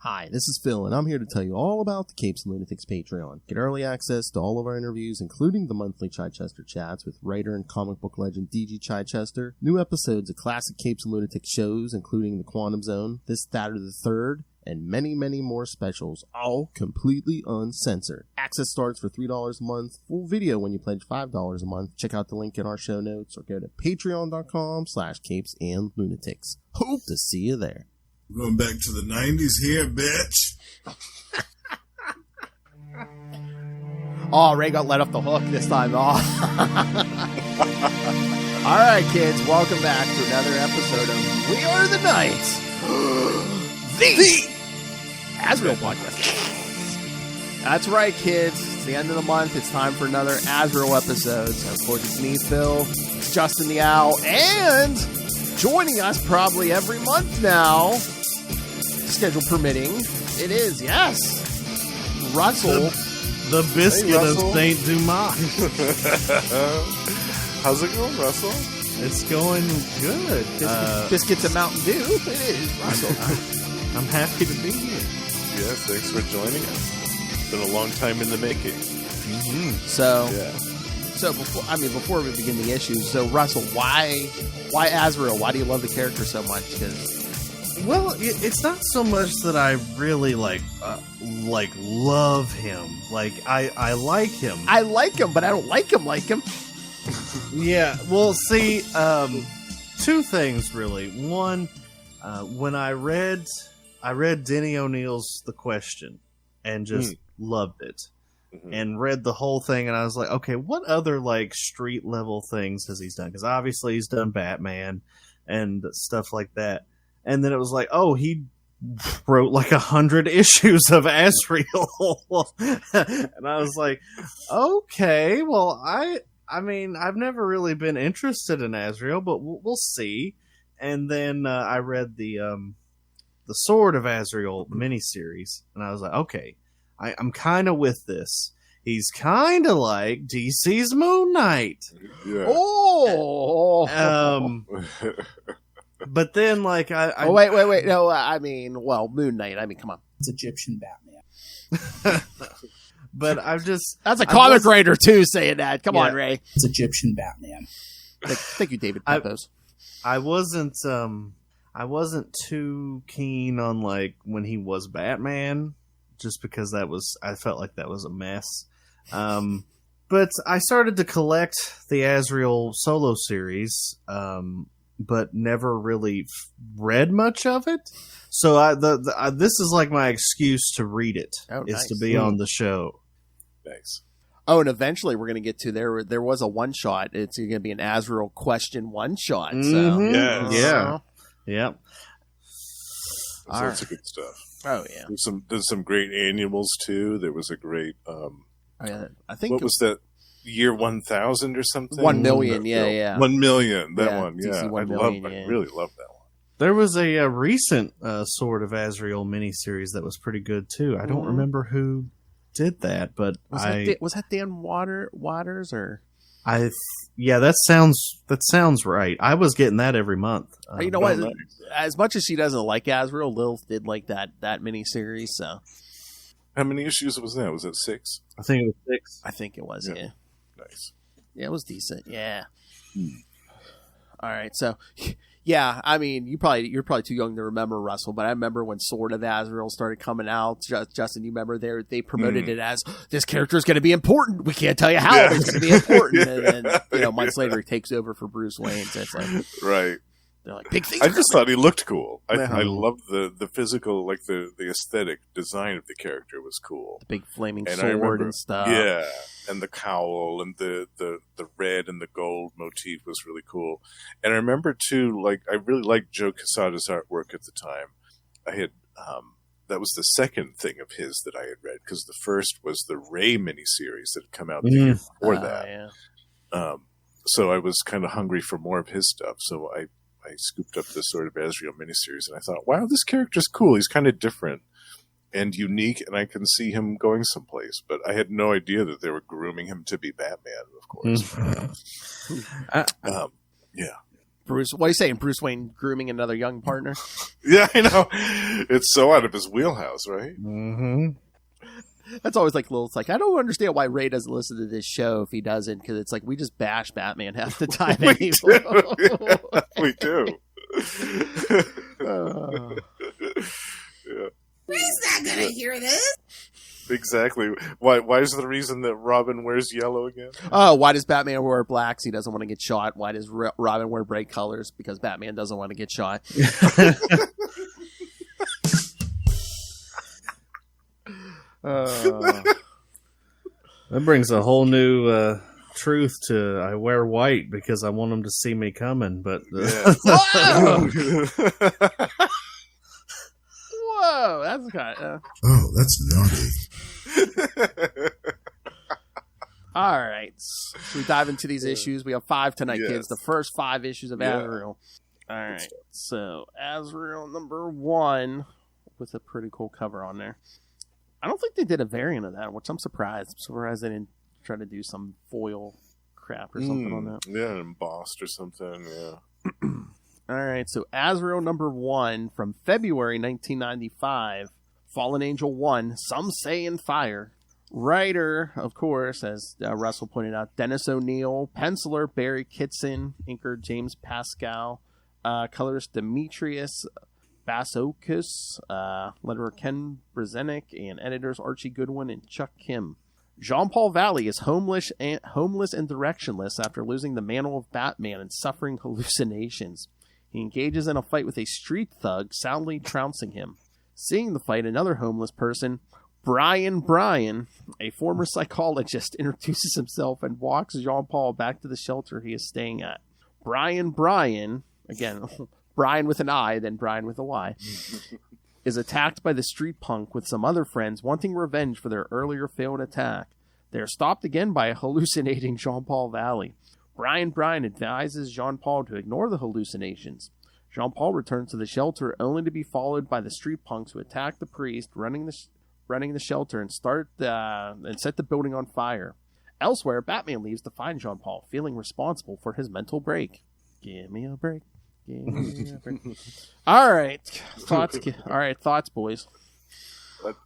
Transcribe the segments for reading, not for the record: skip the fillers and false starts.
Hi, this is Phil, and I'm here to tell you all about the Capes and Lunatics Patreon. Get early access to all of our interviews, including the monthly Chichester chats with writer and comic book legend D.G. Chichester, new episodes of classic Capes and Lunatics shows, including The Quantum Zone, This, That, or the Third, and many, many more specials, all completely uncensored. Access starts for $3 a month, full video when you pledge $5 a month. Check out the link in our show notes or go to patreon.com/CapesandLunatics. Hope to see you there. We're going back to the 90s here, bitch. Oh, Ray got let off the hook this time. Oh. All right, kids, welcome back to another episode of We Are the Knights, the Azrael podcast. That's right, kids. It's the end of the month. It's time for another Azrael episode. So, of course, it's me, Phil, it's Justin the Owl, and joining us probably every month now, schedule permitting, it is, yes, Russell. The biscuit of St. Dumas. How's it going, Russell? It's going good. Biscuits and Mountain Dew. It is, Russell. I'm happy to be here. Yes, thanks for joining us. It's been a long time in the making. Mm-hmm. So before we begin the issues, so Russell, why Azrael? Why do you love the character so much? Well, it's not so much that I really like love him. Like I like him. I like him, but I don't like him. Yeah. Well, see, two things really. One, when I read Denny O'Neill's The Question and just loved it. Mm-hmm. And read the whole thing, and I was like, okay, what other like street level things has he done? Because obviously he's done Batman and stuff like that. And then it was like, oh, he wrote like 100 issues of Azrael. And I was like, okay, well, I mean, I've never really been interested in Azrael, but we'll see. And then I read the Sword of Azrael miniseries, and I was like, okay, I'm kind of with this. He's kind of like DC's Moon Knight. Yeah. Oh. But then, like, I wait. No, I mean, well, Moon Knight. I mean, come on. It's Egyptian Batman. But that's a comic writer too saying that. Come on, Ray. It's Egyptian Batman. Thank you, David Pepos. I wasn't too keen on like when he was Batman, just because I felt like that was a mess. But I started to collect the Azrael solo series, but never really read much of it. So this is like my excuse to read it, to be on the show. Nice. Oh, and eventually we're going to get to there was a one shot. It's going to be an Azrael question one shot. So. Mm-hmm. Yes. Yeah. Lots of good stuff. Oh yeah. There's some great annuals too. There was a great I think what was that? Year 1000 or something? 1 million, yeah. 1 million, that one, DC yeah. 1 million, I really love that one. There was a recent Sword of Azrael miniseries that was pretty good too. I don't remember who did that, but was that Dan Waters or? Yeah, that sounds right. I was getting that every month. You know what? As much as she doesn't like Azrael, Lil did like that miniseries. So, how many issues was that? Was it 6? I think it was 6. I think it was. Yeah. Nice. Yeah, it was decent. Yeah. All right. So, yeah, I mean, you're probably too young to remember, Russell, but I remember when Sword of Azrael started coming out. Justin, you remember they promoted it as this character is going to be important. We can't tell you how, but it's going to be important. And then months later, he takes over for Bruce Wayne. So it's like, right. They're like big things. I just thought he looked cool. I loved the physical, like the aesthetic design of the character was cool. The big flaming sword and stuff. Yeah, and the cowl and the red and the gold motif was really cool. And I remember too, like I really liked Joe Quesada's artwork at the time. I had that was the second thing of his that I had read, because the first was the Ray miniseries that had come out the year before that. Yeah. So I was kind of hungry for more of his stuff. So I scooped up this Sword of Azrael miniseries, and I thought, wow, this character's cool. He's kind of different and unique, and I can see him going someplace. But I had no idea that they were grooming him to be Batman, of course. Yeah. Bruce, what are you saying? Bruce Wayne grooming another young partner? Yeah, I know. It's so out of his wheelhouse, right? Mm-hmm. That's always like little. It's like I don't understand why Ray doesn't listen to this show if he doesn't, because it's like we just bash Batman half the time. We do. Yeah. He's not gonna hear this. Exactly. Why is the reason that Robin wears yellow again? Oh, why does Batman wear blacks? He doesn't want to get shot. Why does Robin wear bright colors? Because Batman doesn't want to get shot. That brings a whole new truth to I wear white because I want them to see me coming. But Whoa, that's kind of... Oh, that's naughty. All right. Should we dive into these issues? We have 5 tonight, Yes. kids. The first 5 issues of Yeah. Azrael. All right. So, Azrael number 1 with a pretty cool cover on there. I don't think they did a variant of that, which I'm surprised. I'm surprised they didn't try to do some foil crap or something on that. Yeah, embossed or something, yeah. All right, so Azrael number 1 from February 1995, Fallen Angel 1, Some Say in Fire. Writer, of course, as Russell pointed out, Dennis O'Neil. Penciler, Barry Kitson. Inker, James Pascal. Colorist, Demetrius Basokis. Letterer, Ken Brzezinski. And editors, Archie Goodwin and Chuck Kim. Jean-Paul Valley is homeless and directionless after losing the mantle of Batman and suffering hallucinations. He engages in a fight with a street thug, soundly trouncing him. Seeing the fight, another homeless person, Bryan, a former psychologist, introduces himself and walks Jean-Paul back to the shelter he is staying at. Bryan, again, Bryan with an I, then Bryan with a Y, is attacked by the street punk with some other friends wanting revenge for their earlier failed attack. They are stopped again by a hallucinating Jean-Paul Valley. Bryan advises Jean-Paul to ignore the hallucinations. Jean-Paul returns to the shelter only to be followed by the street punks who attack the priest, running the shelter and set the building on fire. Elsewhere, Batman leaves to find Jean-Paul, feeling responsible for his mental break. Give me a break. All right, thoughts, boys.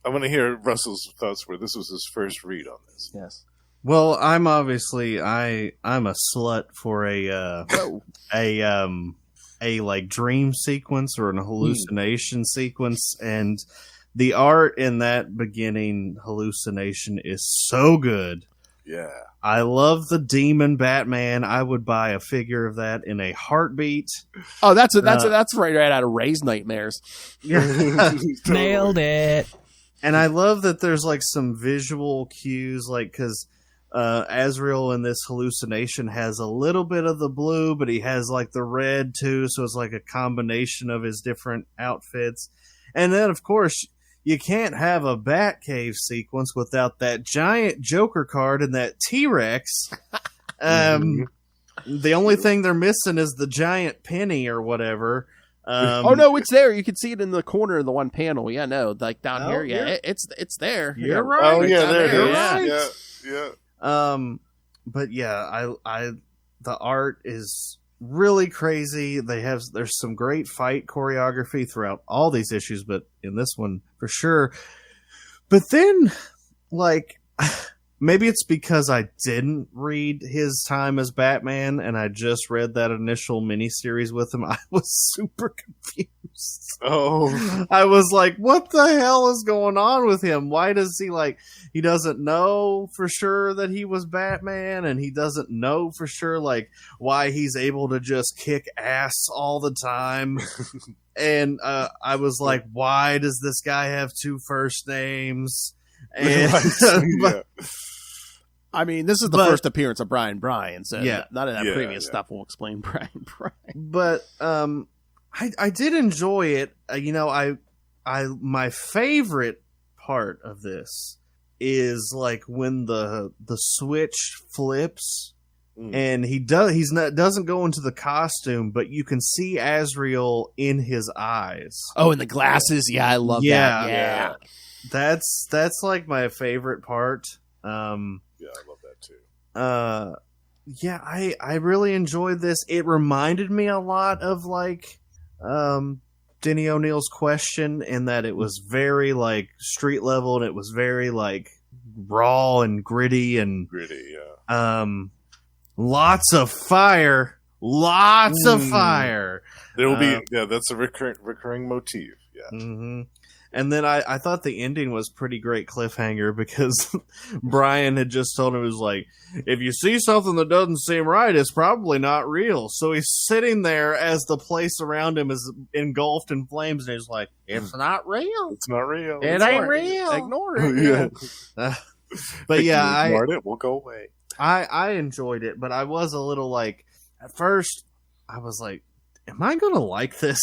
I want to hear Russell's thoughts where this was his first read on this. Yes. well, I'm obviously I'm a slut for a like dream sequence or an hallucination sequence, and the art in that beginning hallucination is so good. Yeah. I love the demon Batman. I would buy a figure of that in a heartbeat. Oh, that's right out of Ray's nightmares. Nailed it. And I love that there's like some visual cues, like because Azrael in this hallucination has a little bit of the blue, but he has like the red too, so it's like a combination of his different outfits. And then, of course, you can't have a Batcave sequence without that giant Joker card and that T-Rex. The only thing they're missing is the giant penny or whatever. Oh no, it's there. You can see it in the corner of the one panel. Yeah, no, like down here. Yeah, it's there. You're right. Oh yeah, down there it there. is. Right. Yeah. But yeah, I the art is really crazy. There's some great fight choreography throughout all these issues, but in this one for sure. But then, like, maybe it's because I didn't read his time as Batman and I just read that initial miniseries with him. I was super confused. Oh. I was like, what the hell is going on with him? Why does he doesn't know for sure that he was Batman, and he doesn't know for sure why he's able to just kick ass all the time. And I was like, why does this guy have 2 first names? And Yeah. I mean, this is the first appearance of Bryan, so Yeah. none of that Yeah, previous yeah. stuff will explain Bryan. But I did enjoy it. My favorite part of this is like when the switch flips and doesn't go into the costume, but you can see Azrael in his eyes. Oh, and the glasses. Yeah, I love Yeah. that. Yeah. That's like my favorite part. Yeah, I love that too. yeah, I really enjoyed this. It reminded me a lot of like Denny O'Neil's Question in that it was very like street level and it was very like raw and gritty and lots of fire. Lots of fire. There will be that's a recurring motif. Yeah. Mm-hmm. And then I thought the ending was pretty great cliffhanger because Bryan had just told him, it was like, if you see something that doesn't seem right, it's probably not real. So he's sitting there as the place around him is engulfed in flames, and he's like, it's not real. It's not real. It ain't real. Ignore it. Yeah. But yeah, it will go away. I enjoyed it, but I was a little like, at first, I was like, am I going to like this?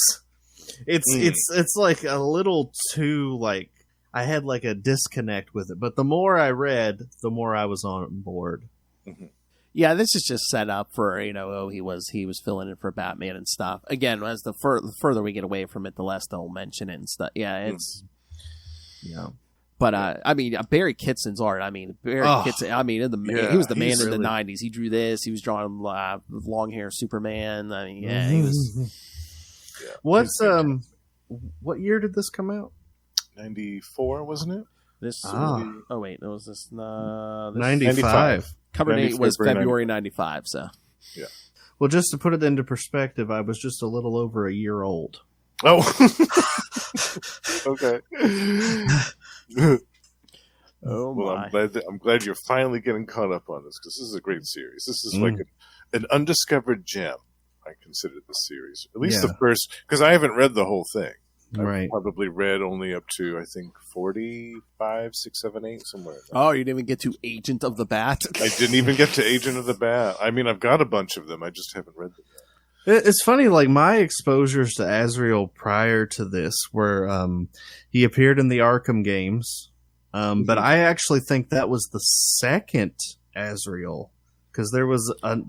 It's like a little too like I had like a disconnect with it, but the more I read, the more I was on board. Mm-hmm. Yeah, this is just set up for he was filling in for Batman and stuff. Again, as the further we get away from it, the less they'll mention it and stuff. Yeah, it's But I mean, Barry Kitson's art. I mean, Kitson. I mean, he was the man in the '90s. He drew this. He was drawing long hair Superman. I mean, yeah, he was. What's what year did this come out? 94, wasn't it? This. Oh wait, it was this. 95. Cover date was February '95. So. Yeah. Well, just to put it into perspective, I was just a little over a year old. Oh. Okay. Oh well, my. I'm glad you're finally getting caught up on this, because this is a great series. This is like an undiscovered gem. I consider this series, at least the first, because I haven't read the whole thing. I've probably read only up to, I think, 45, 6, 7, 8, somewhere. Oh, you didn't even get to Agent of the Bat? I didn't even get to Agent of the Bat. I mean, I've got a bunch of them. I just haven't read them yet. It's funny, like my exposures to Azrael prior to this were he appeared in the Arkham games, but I actually think that was the second Azrael, because there's been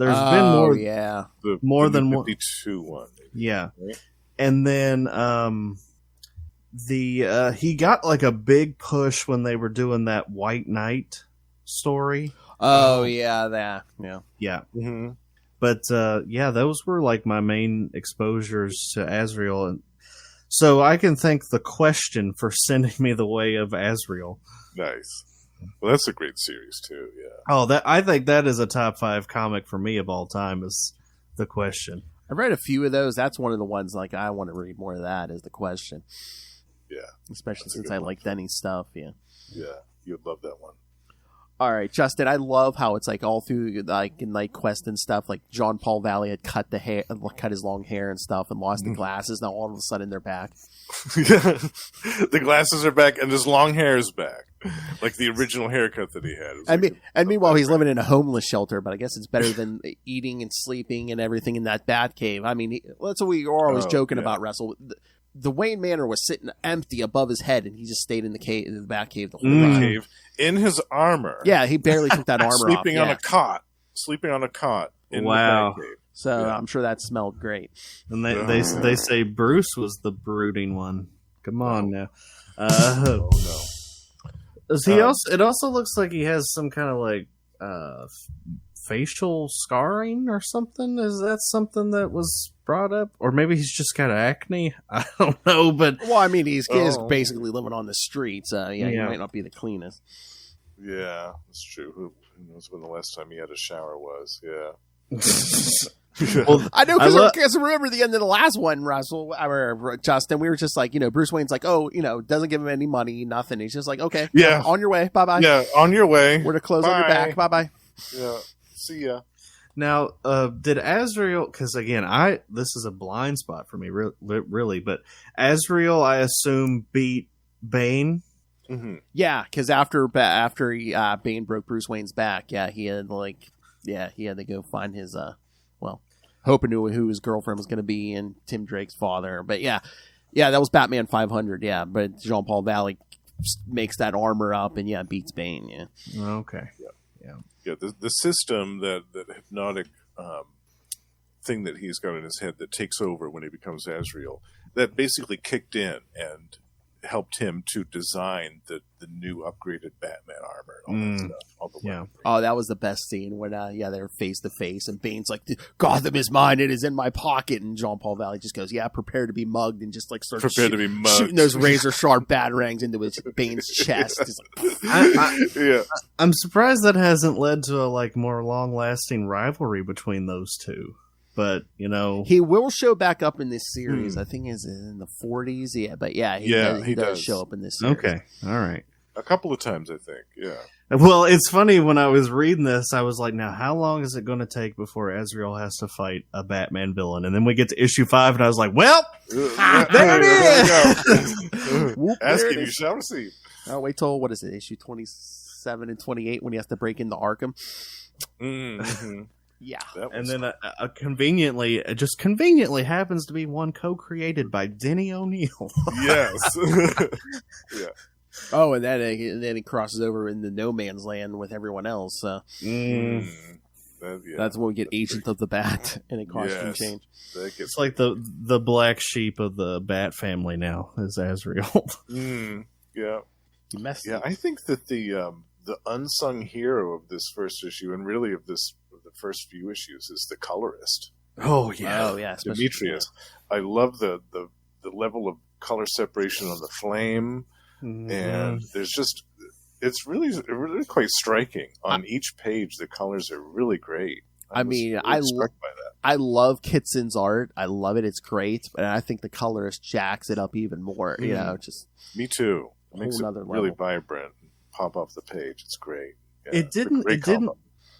more than one. 52 one. Yeah, right? And then he got like a big push when they were doing that White Knight story. Oh yeah. Mm-hmm. But those were like my main exposures to Azrael, and so I can thank The Question for sending me the way of Azrael. Nice. Well, that's a great series too. Yeah. Oh, I think that is a top 5 comic for me of all time. Is The Question. I've read a few of those. That's one of the ones like I want to read more of that. Is The Question. Yeah. Especially since I like Denny's stuff. Yeah. Yeah, you'd love that one. All right, Justin. I love how it's like all through like in Night Quest and stuff. Like John Paul Valley had cut his long hair and stuff, and lost the glasses. Now all of a sudden they're back. The glasses are back, and his long hair is back, like the original haircut that he had. Meanwhile, he's living in a homeless shelter. But I guess it's better than eating and sleeping and everything in that bat cave. I mean, that's what we were always joking about. Russell. The Wayne Manor was sitting empty above his head, and he just stayed in the cave, in the bat cave, the whole time. In his armor. Yeah, he barely took that armor off. Sleeping on a cot. In the bat cave. So I'm sure that smelled great. And they say Bruce was the brooding one. Come on now. No. It also looks like he has some kind of like facial scarring or something. Is that something that was brought up? Or maybe he's just got acne? I don't know, but well, I mean, he's basically living on the streets. He might not be the cleanest. Yeah, that's true. Who knows when the last time he had a shower was? Yeah. Well, I know, because remember the end of the last one, Russell or Justin, we were just like, Bruce Wayne's like, doesn't give him any money, nothing. He's just like, okay, on your way, bye bye. Yeah, on your way. We're to close on your back, bye bye. Yeah, see ya. Now, did Azrael? Because again, this is a blind spot for me, really. But Azrael, I assume, beat Bane. Mm-hmm. Yeah, because after Bane broke Bruce Wayne's back, he had to go find his hoping to who his girlfriend was going to be and Tim Drake's father. But yeah, that was Batman 500. Yeah, but Jean Paul Valley makes that armor up and beats Bane. Yeah. Okay. Yeah. The system that hypnotic thing that he's got in his head that takes over when he becomes Azrael, that basically kicked in, and helped him to design the new upgraded Batman armor and all that stuff. All the weapons. Oh, that was the best scene when they're face to face and Bane's like, Gotham is mine, it is in my pocket, and Jean-Paul Valley just goes, yeah, prepare to be mugged, and just like starts shooting those razor sharp batarangs into Bane's chest. Yeah. I'm surprised that hasn't led to a more long lasting rivalry between those two. But, he will show back up in this series. I think it's in the 40s. Yeah, but he does show up in this series. Okay. All right. A couple of times, I think. Yeah. Well, it's funny, when I was reading this, I was like, now, how long is it going to take before Azrael has to fight a Batman villain? And then we get to issue 5, and I was like, well, there it is! Ask him, you shall receive. I'll wait till, what is it, issue 27 and 28 when he has to break into Arkham? Mm-hmm. Yeah. And then conveniently happens to be one co-created by Denny O'Neil. Yes. Yeah. Oh, and then he crosses over into no man's land with everyone else. That's when we get Agent of the Bat and a costume change. It's like the black sheep of the Bat family now is Azrael. Yeah. You messed up. I think that the unsung hero of this first issue, and really of the first few issues, is the colorist. Oh yeah, Demetrius. I love the level of color separation on the flame, and there's just it's really quite striking. On each page, the colors are really great. I struck by that. I love Kitson's art. I love it. It's great, but I think the colorist jacks it up even more. Just me too. It makes it really vibrant. Pop off the page. It's great. Yeah,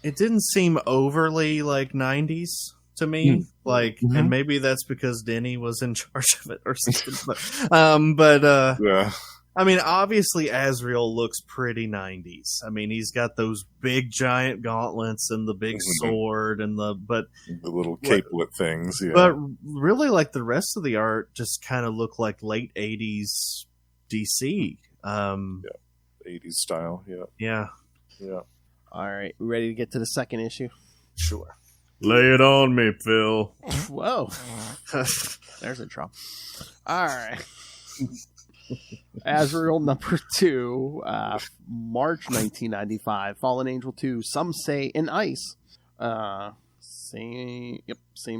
It didn't seem overly 90s to me, and maybe that's because Denny was in charge of it or something. Yeah. I mean, obviously Azrael looks pretty 90s. I mean, he's got those big giant gauntlets and the big sword and the little capelet things. Yeah. But really, the rest of the art just kind of looked like late 80s DC. 80s style. Yeah. All right, we ready to get to the second issue? Sure. Lay it on me, Phil. Whoa. There's a drop. All right. Azrael number 2, March 1995. Fallen Angel 2, some say in ice. Same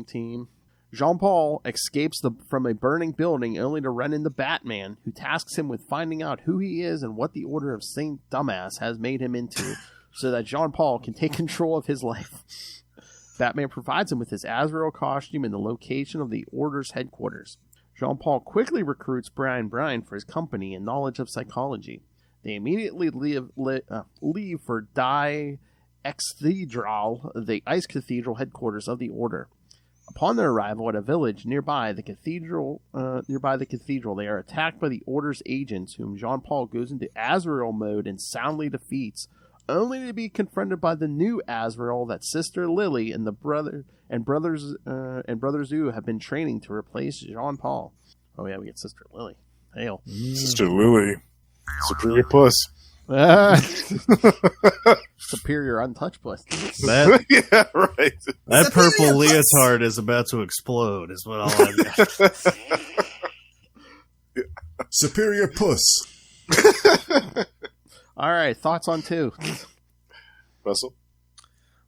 team. Jean-Paul escapes from a burning building only to run into Batman, who tasks him with finding out who he is and what the Order of St Dumas has made him into, so that Jean-Paul can take control of his life. Batman provides him with his Azrael costume and the location of the Order's headquarters. Jean-Paul quickly recruits Bryan for his company and knowledge of psychology. They immediately leave for Die Cathedral, the ice cathedral headquarters of the Order. Upon their arrival at a village nearby the cathedral, they are attacked by the Order's agents, whom Jean-Paul goes into Azrael mode and soundly defeats, only to be confronted by the new Azrael that Sister Lilhy and Brother Zoo have been training to replace Jean-Paul. Oh yeah, we get Sister Lilhy. Hail. Sister Lilhy. Superior puss. Superior untouched puss. Yeah, right. That purple leotard is about to explode, is what all I've got. Superior puss. All right, thoughts on 2? Russell?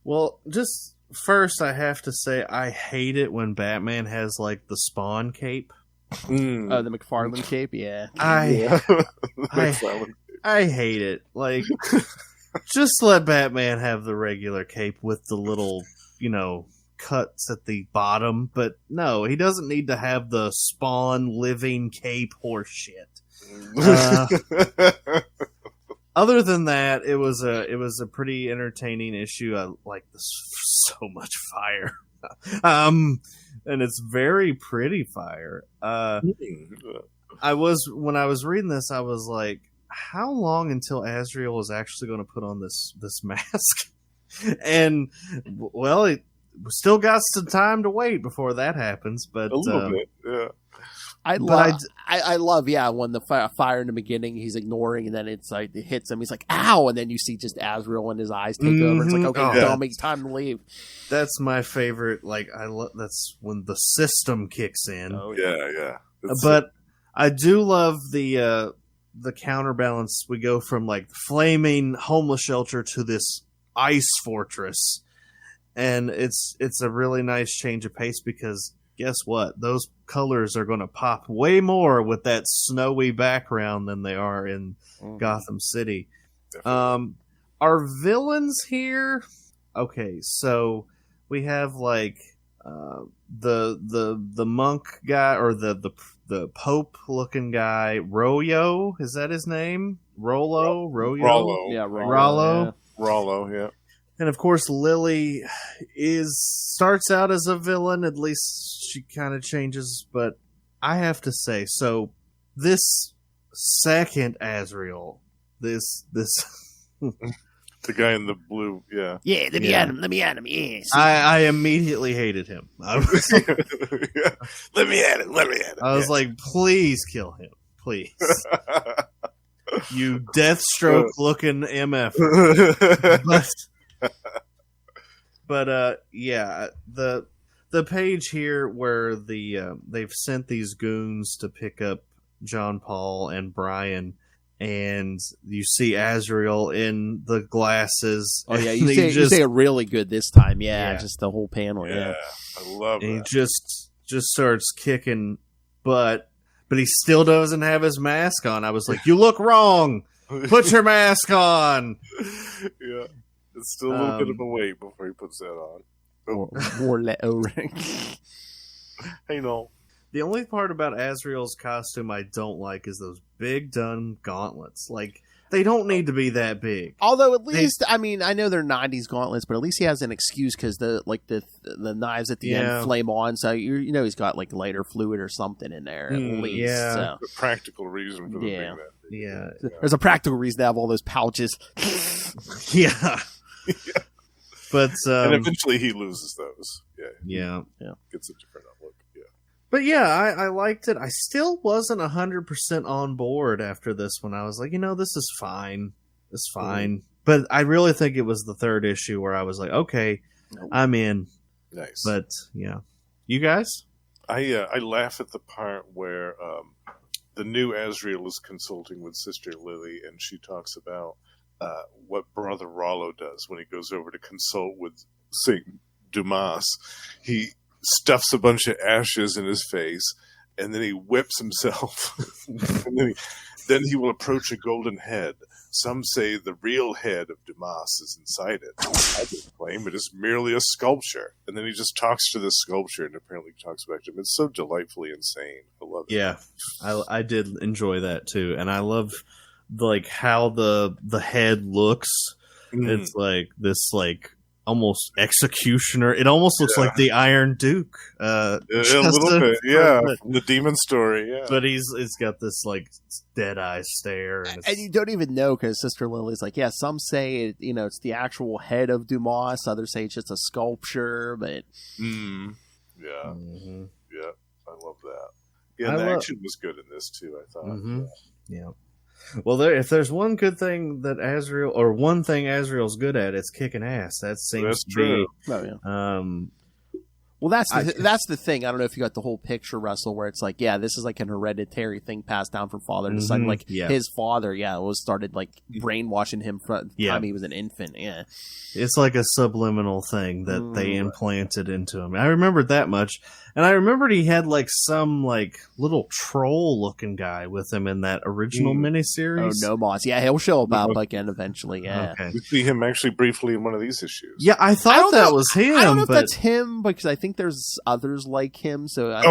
Well, just first I have to say I hate it when Batman has the Spawn cape. The McFarlane cape, yeah. I hate it. Just let Batman have the regular cape with the little, cuts at the bottom. But no, he doesn't need to have the Spawn living cape horse shit. Other than that, it was a pretty entertaining issue. I like this so much fire. And it's very pretty fire. When I was reading this, I was like, how long until Azrael is actually going to put on this mask? And well, it still got some time to wait before that happens, but a little bit, yeah. I love, when the fire in the beginning he's ignoring, and then it hits him. He's like, "Ow!" And then you see just Azrael and his eyes take over. It's like, okay, dummy, it's time to leave. That's my favorite. That's when the system kicks in. Oh yeah. I do love the counterbalance. We go from like flaming homeless shelter to this ice fortress, and it's a really nice change of pace because guess what? Those colors are going to pop way more with that snowy background than they are in Gotham City. Our villains here. Okay, so we have like the monk guy or the Pope looking guy, Rollo. Is that his name? Rollo. Yeah, Rollo. Rollo, yeah. And of course, Lilhy starts out as a villain. At least she kind of changes. But I have to say, so this second Azrael, this The guy in the blue, yeah. Yeah, let me at him, yes. I immediately hated him. I was, Yeah. Let me at it. I was like, please kill him, please. You Deathstroke looking MF. But yeah, the page here where they've sent these goons to pick up John Paul and Bryan, and you see Azrael in the glasses. Oh yeah, you say it really good this time. Yeah, just the whole panel. Yeah, I love it. He just starts kicking butt, but he still doesn't have his mask on. I was like, "You look wrong. Put your mask on." Yeah, it's still a little bit of a wait before he puts that on. Hey, no. The only part about Azrael's costume I don't like is those big dumb gauntlets. Like, they don't need to be that big. Although at least, I mean, I know they're 90s gauntlets, but at least he has an excuse because the knives at the end flame on, so you know he's got like lighter fluid or something in there at least. Yeah, so. The practical reason for the thing that. Yeah, there's a practical reason to have all those pouches. Yeah. But and eventually he loses those. Yeah. Gets a different outlook. Yeah. But yeah, I liked it. I still wasn't 100% on board after this one. I was like, this is fine. It's fine. But I really think it was the third issue where I was like, okay, I'm in. Nice. But yeah, you guys? I laugh at the part where the new Azrael is consulting with Sister Lilhy, and she talks about what Brother Rollo does when he goes over to consult with St. Dumas. He stuffs a bunch of ashes in his face, and then he whips himself. And then he will approach a golden head. Some say the real head of Dumas is inside it. I don't claim it is merely a sculpture. And then he just talks to this sculpture and apparently talks back to him. It's so delightfully insane. I love it. Yeah, I did enjoy that too, and I love like how the head looks. It's like this almost executioner. It almost looks like the Iron Duke. A little bit, yeah. From the Demon Story, yeah. But it's got this like dead eye stare, and you don't even know because Sister Lily's like, yeah. Some say it's the actual head of Dumas. Others say it's just a sculpture. But yeah, I love that. Yeah, the action was good in this too. I thought. Yeah. Well, if there's one good thing that Azrael, or one thing Azrael's good at, it's kicking ass. That seems to true. be. Oh, yeah. Well, that's the thing. I don't know if you got the whole picture, Russell, where it's like, this is like an hereditary thing passed down from father to son. Like his father, was started like brainwashing him from the time he was an infant. Yeah, it's like a subliminal thing that they implanted into him. I remembered that much, and I remembered he had like some like little troll-looking guy with him in that original miniseries. Oh, no, Moss. Yeah, he'll show up again eventually. Yeah, okay. We see him actually briefly in one of these issues. Yeah, I thought that was him. I don't know if that's him because I think there's others like him. So I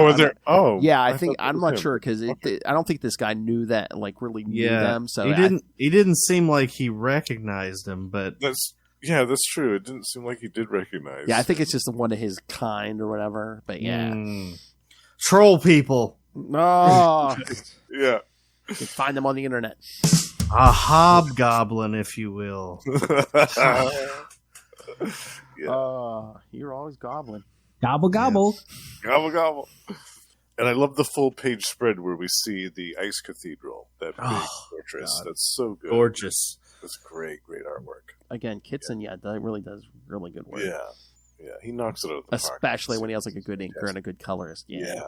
think I'm not sure because I don't think this guy knew that really knew them. So he didn't seem like he recognized him, but that's true. It didn't seem like he did recognize. Yeah, I think it's just one of his kind or whatever. But troll people. Oh, yeah. You can find them on the internet. A hobgoblin, if you will. You're always gobbling. Gobble, gobble. Yes. Gobble, gobble. And I love the full page spread where we see the Ice Cathedral, that big fortress. God. That's so good. Gorgeous. That's great artwork. Again, Kitson, that really does really good work. Yeah. He knocks it out of the park. Especially when he has like a good inker and a good colorist. Yeah.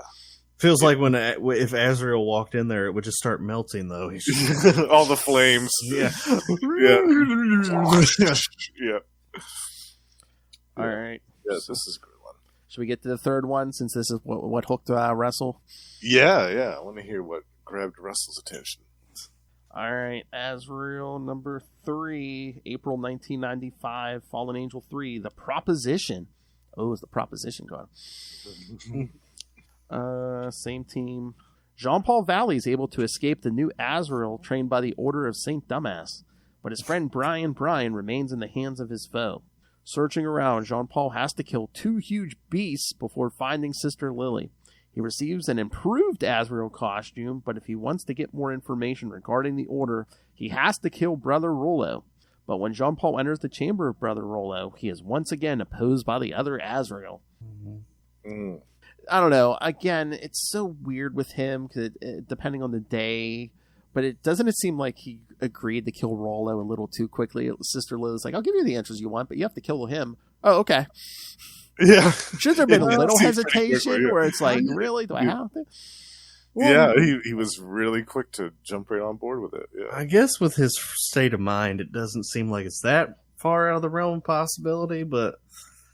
Feels like if Azrael walked in there, it would just start melting, though. He's All the flames. yeah. Yeah. All right. Yes, this is a good one. Should we get to the third one since this is what hooked Russell? Yeah. I want to hear what grabbed Russell's attention. All right, Azrael number 3, April 1995, Fallen Angel 3, The Proposition. Oh, is the Proposition gone? Same team. Jean-Paul Valley is able to escape the new Azrael trained by the Order of St Dumas, but his friend Bryan remains in the hands of his foe. Searching around, Jean-Paul has to kill 2 huge beasts before finding Sister Lilhy. He receives an improved Azrael costume, but if he wants to get more information regarding the Order, he has to kill Brother Rollo. But when Jean-Paul enters the chamber of Brother Rollo, he is once again opposed by the other Azrael. Mm. I don't know. Again, it's so weird with him, cause depending on the day. But it seem like he agreed to kill Rollo a little too quickly. Sister Lil's like, I'll give you the answers you want, but you have to kill him. Oh, okay. Yeah. Should there have been a little Seems hesitation pretty quick, where it's like, really? Do I have to? Yeah, he was really quick to jump right on board with it. Yeah. I guess with his state of mind, it doesn't seem like it's that far out of the realm of possibility, but...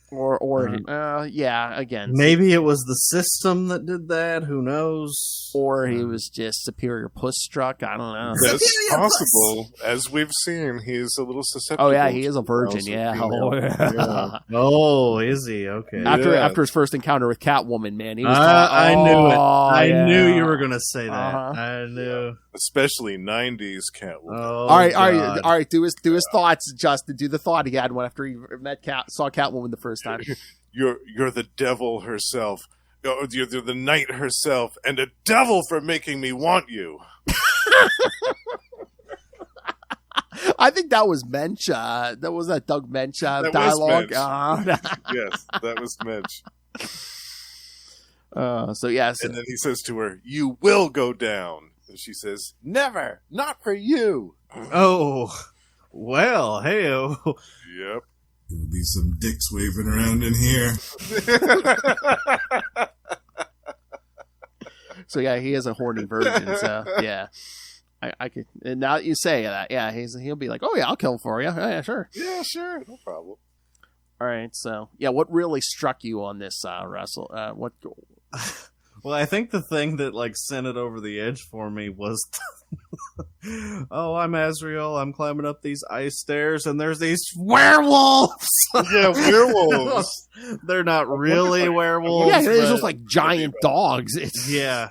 yeah, again. Maybe it was the system that did that. Who knows? Or he was just superior puss struck. I don't know. That's possible. As we've seen, he's a little susceptible. Oh, yeah, he is a virgin, yeah. Yeah. Oh, is he? Okay. After his first encounter with Catwoman, man, he was I knew it. I knew you were going to say that. Uh-huh. I knew. Especially 90s Catwoman. Oh, all right. Do his thoughts, Justin. Do the thought he had one after he saw Catwoman the first time. You're the devil herself. You're the night herself, and a devil for making me want you. I think that was Mensch. That was that Doug Mensch dialogue. Yes, that was Mensch. So yes, and then he says to her, "You will go down," and she says, "Never, not for you." Oh, well, hey-o. Yep. There'll be some dicks waving around in here. So yeah, he is a horny virgin. So yeah, I could. And now that you say that, yeah, he'll be like, oh yeah, I'll kill him for you. Oh, yeah, sure. Yeah, sure, no problem. All right, so yeah, what really struck you on this, Russell? What? Well, I think the thing that sent it over the edge for me was, oh, I'm Azrael. I'm climbing up these ice stairs, and there's these werewolves. Yeah, werewolves. They're not really werewolves. Yeah, they're just like giant dogs. Yeah,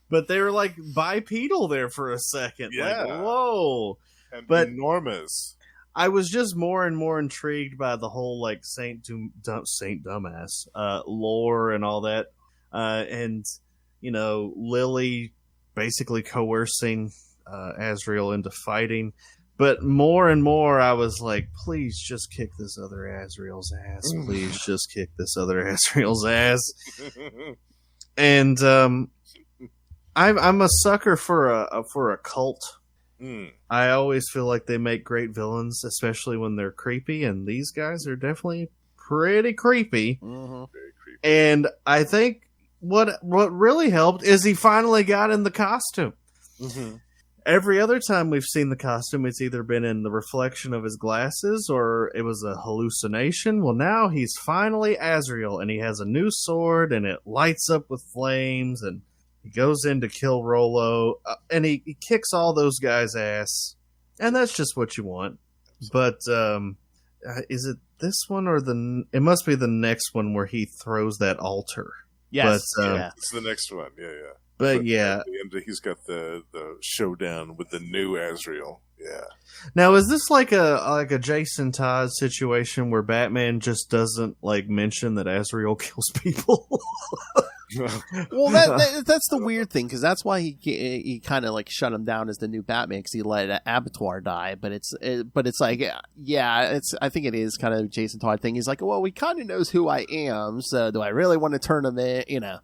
but they were bipedal there for a second. Yeah. Whoa, but enormous. I was just more and more intrigued by the whole Saint Dumas lore and all that. And Lilhy basically coercing Azrael into fighting, but more and more I was like, please just kick this other Azrael's ass. Please just kick this other Azrael's ass. And I'm a sucker for a cult. I always feel like they make great villains, especially when they're creepy, and these guys are definitely pretty creepy. Very creepy. And I think what really helped is he finally got in the costume. Mm-hmm. Every other time we've seen the costume, it's either been in the reflection of his glasses or it was a hallucination. Well, now he's finally Azrael, and he has a new sword, and it lights up with flames, and he goes in to kill Rollo, and he kicks all those guys' ass, and that's just what you want. But is it this one or it must be the next one where he throws that altar. Yes, but, it's the next one. Yeah. But yeah, at the end, he's got the showdown with the new Azrael. Yeah. Now, is this like a Jason Todd situation where Batman just doesn't mention that Azrael kills people? Well, that's the weird thing, because that's why he kind of shut him down as the new Batman, because he let Abattoir die. But it's I think it is kind of a Jason Todd thing. He's like, well, he kind of knows who I am, so do I really want to turn him in?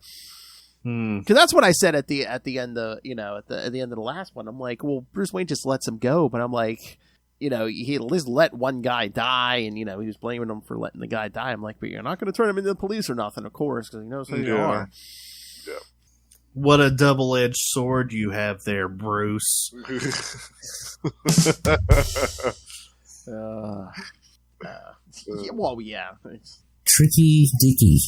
Because that's what I said at the end of at the end of the last one. I'm like, well, Bruce Wayne just lets him go, but I'm like, he at least let one guy die, and he was blaming him for letting the guy die. I'm like, but you're not going to turn him into the police or nothing, of course, because he knows who you are. Yeah. What a double-edged sword you have there, Bruce. Yeah, well, yeah. Tricky Dicky.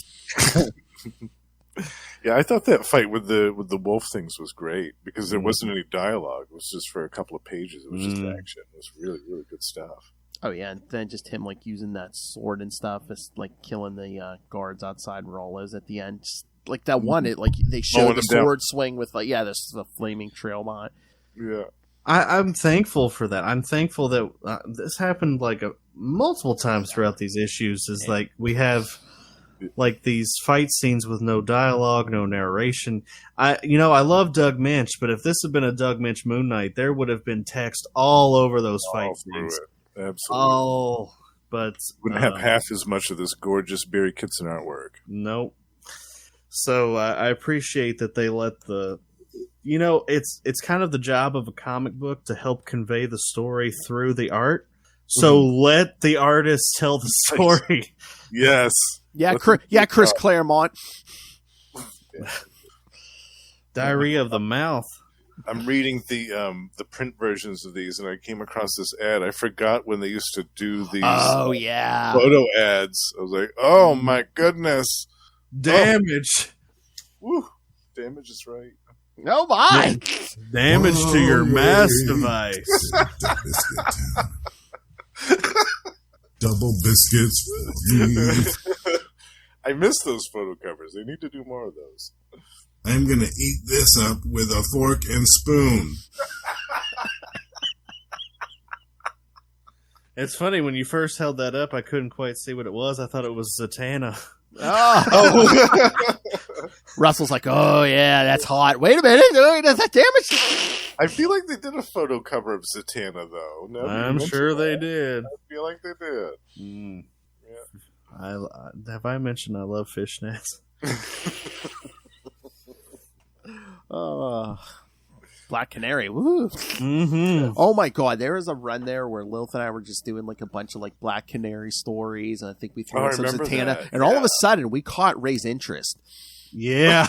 Yeah, I thought that fight with the wolf things was great because there wasn't any dialogue. It was just for a couple of pages. It was just action. It was really, really good stuff. Oh yeah, and then just him like using that sword and stuff, is like killing the guards outside Rollos at the end. Just, like that one, it like they showed the sword swing with like the flaming trail behind. Yeah. I'm thankful for that. I'm thankful that this happened like multiple times throughout these issues. Is like we have like these fight scenes with no dialogue, no narration. I love Doug Minch, but if this had been a Doug Minch Moon Knight, there would have been text all over those fight scenes. Absolutely. Oh, but wouldn't have half as much of this gorgeous Barry Kitson artwork. Nope. So I appreciate that they let it's kind of the job of a comic book to help convey the story through the art. So let the artist tell the story. Yes. Yeah, Chris Claremont. Diarrhea of the mouth. I'm reading the print versions of these, and I came across this ad. I forgot when they used to do these photo ads. I was like, oh my goodness. Damage. Woo. Damage is right. Oh my. Damage to your mass device. Double biscuits for me. I miss those photo covers. They need to do more of those. I'm going to eat this up with a fork and spoon. It's funny, when you first held that up, I couldn't quite see what it was. I thought it was Zatanna. Oh. Russell's like, oh yeah, that's hot. Wait a minute, does that damage? I feel like they did a photo cover of Zatanna, though. No, I'm sure they did. I feel like they did. Yeah. Have I mentioned I love fishnets? Black Canary. Woo. Mm-hmm. Oh my god, there was a run there where Lilith and I were just doing like a bunch of like Black Canary stories, and I think we threw in some Zatanna, and all of a sudden we caught Ray's interest. Yeah.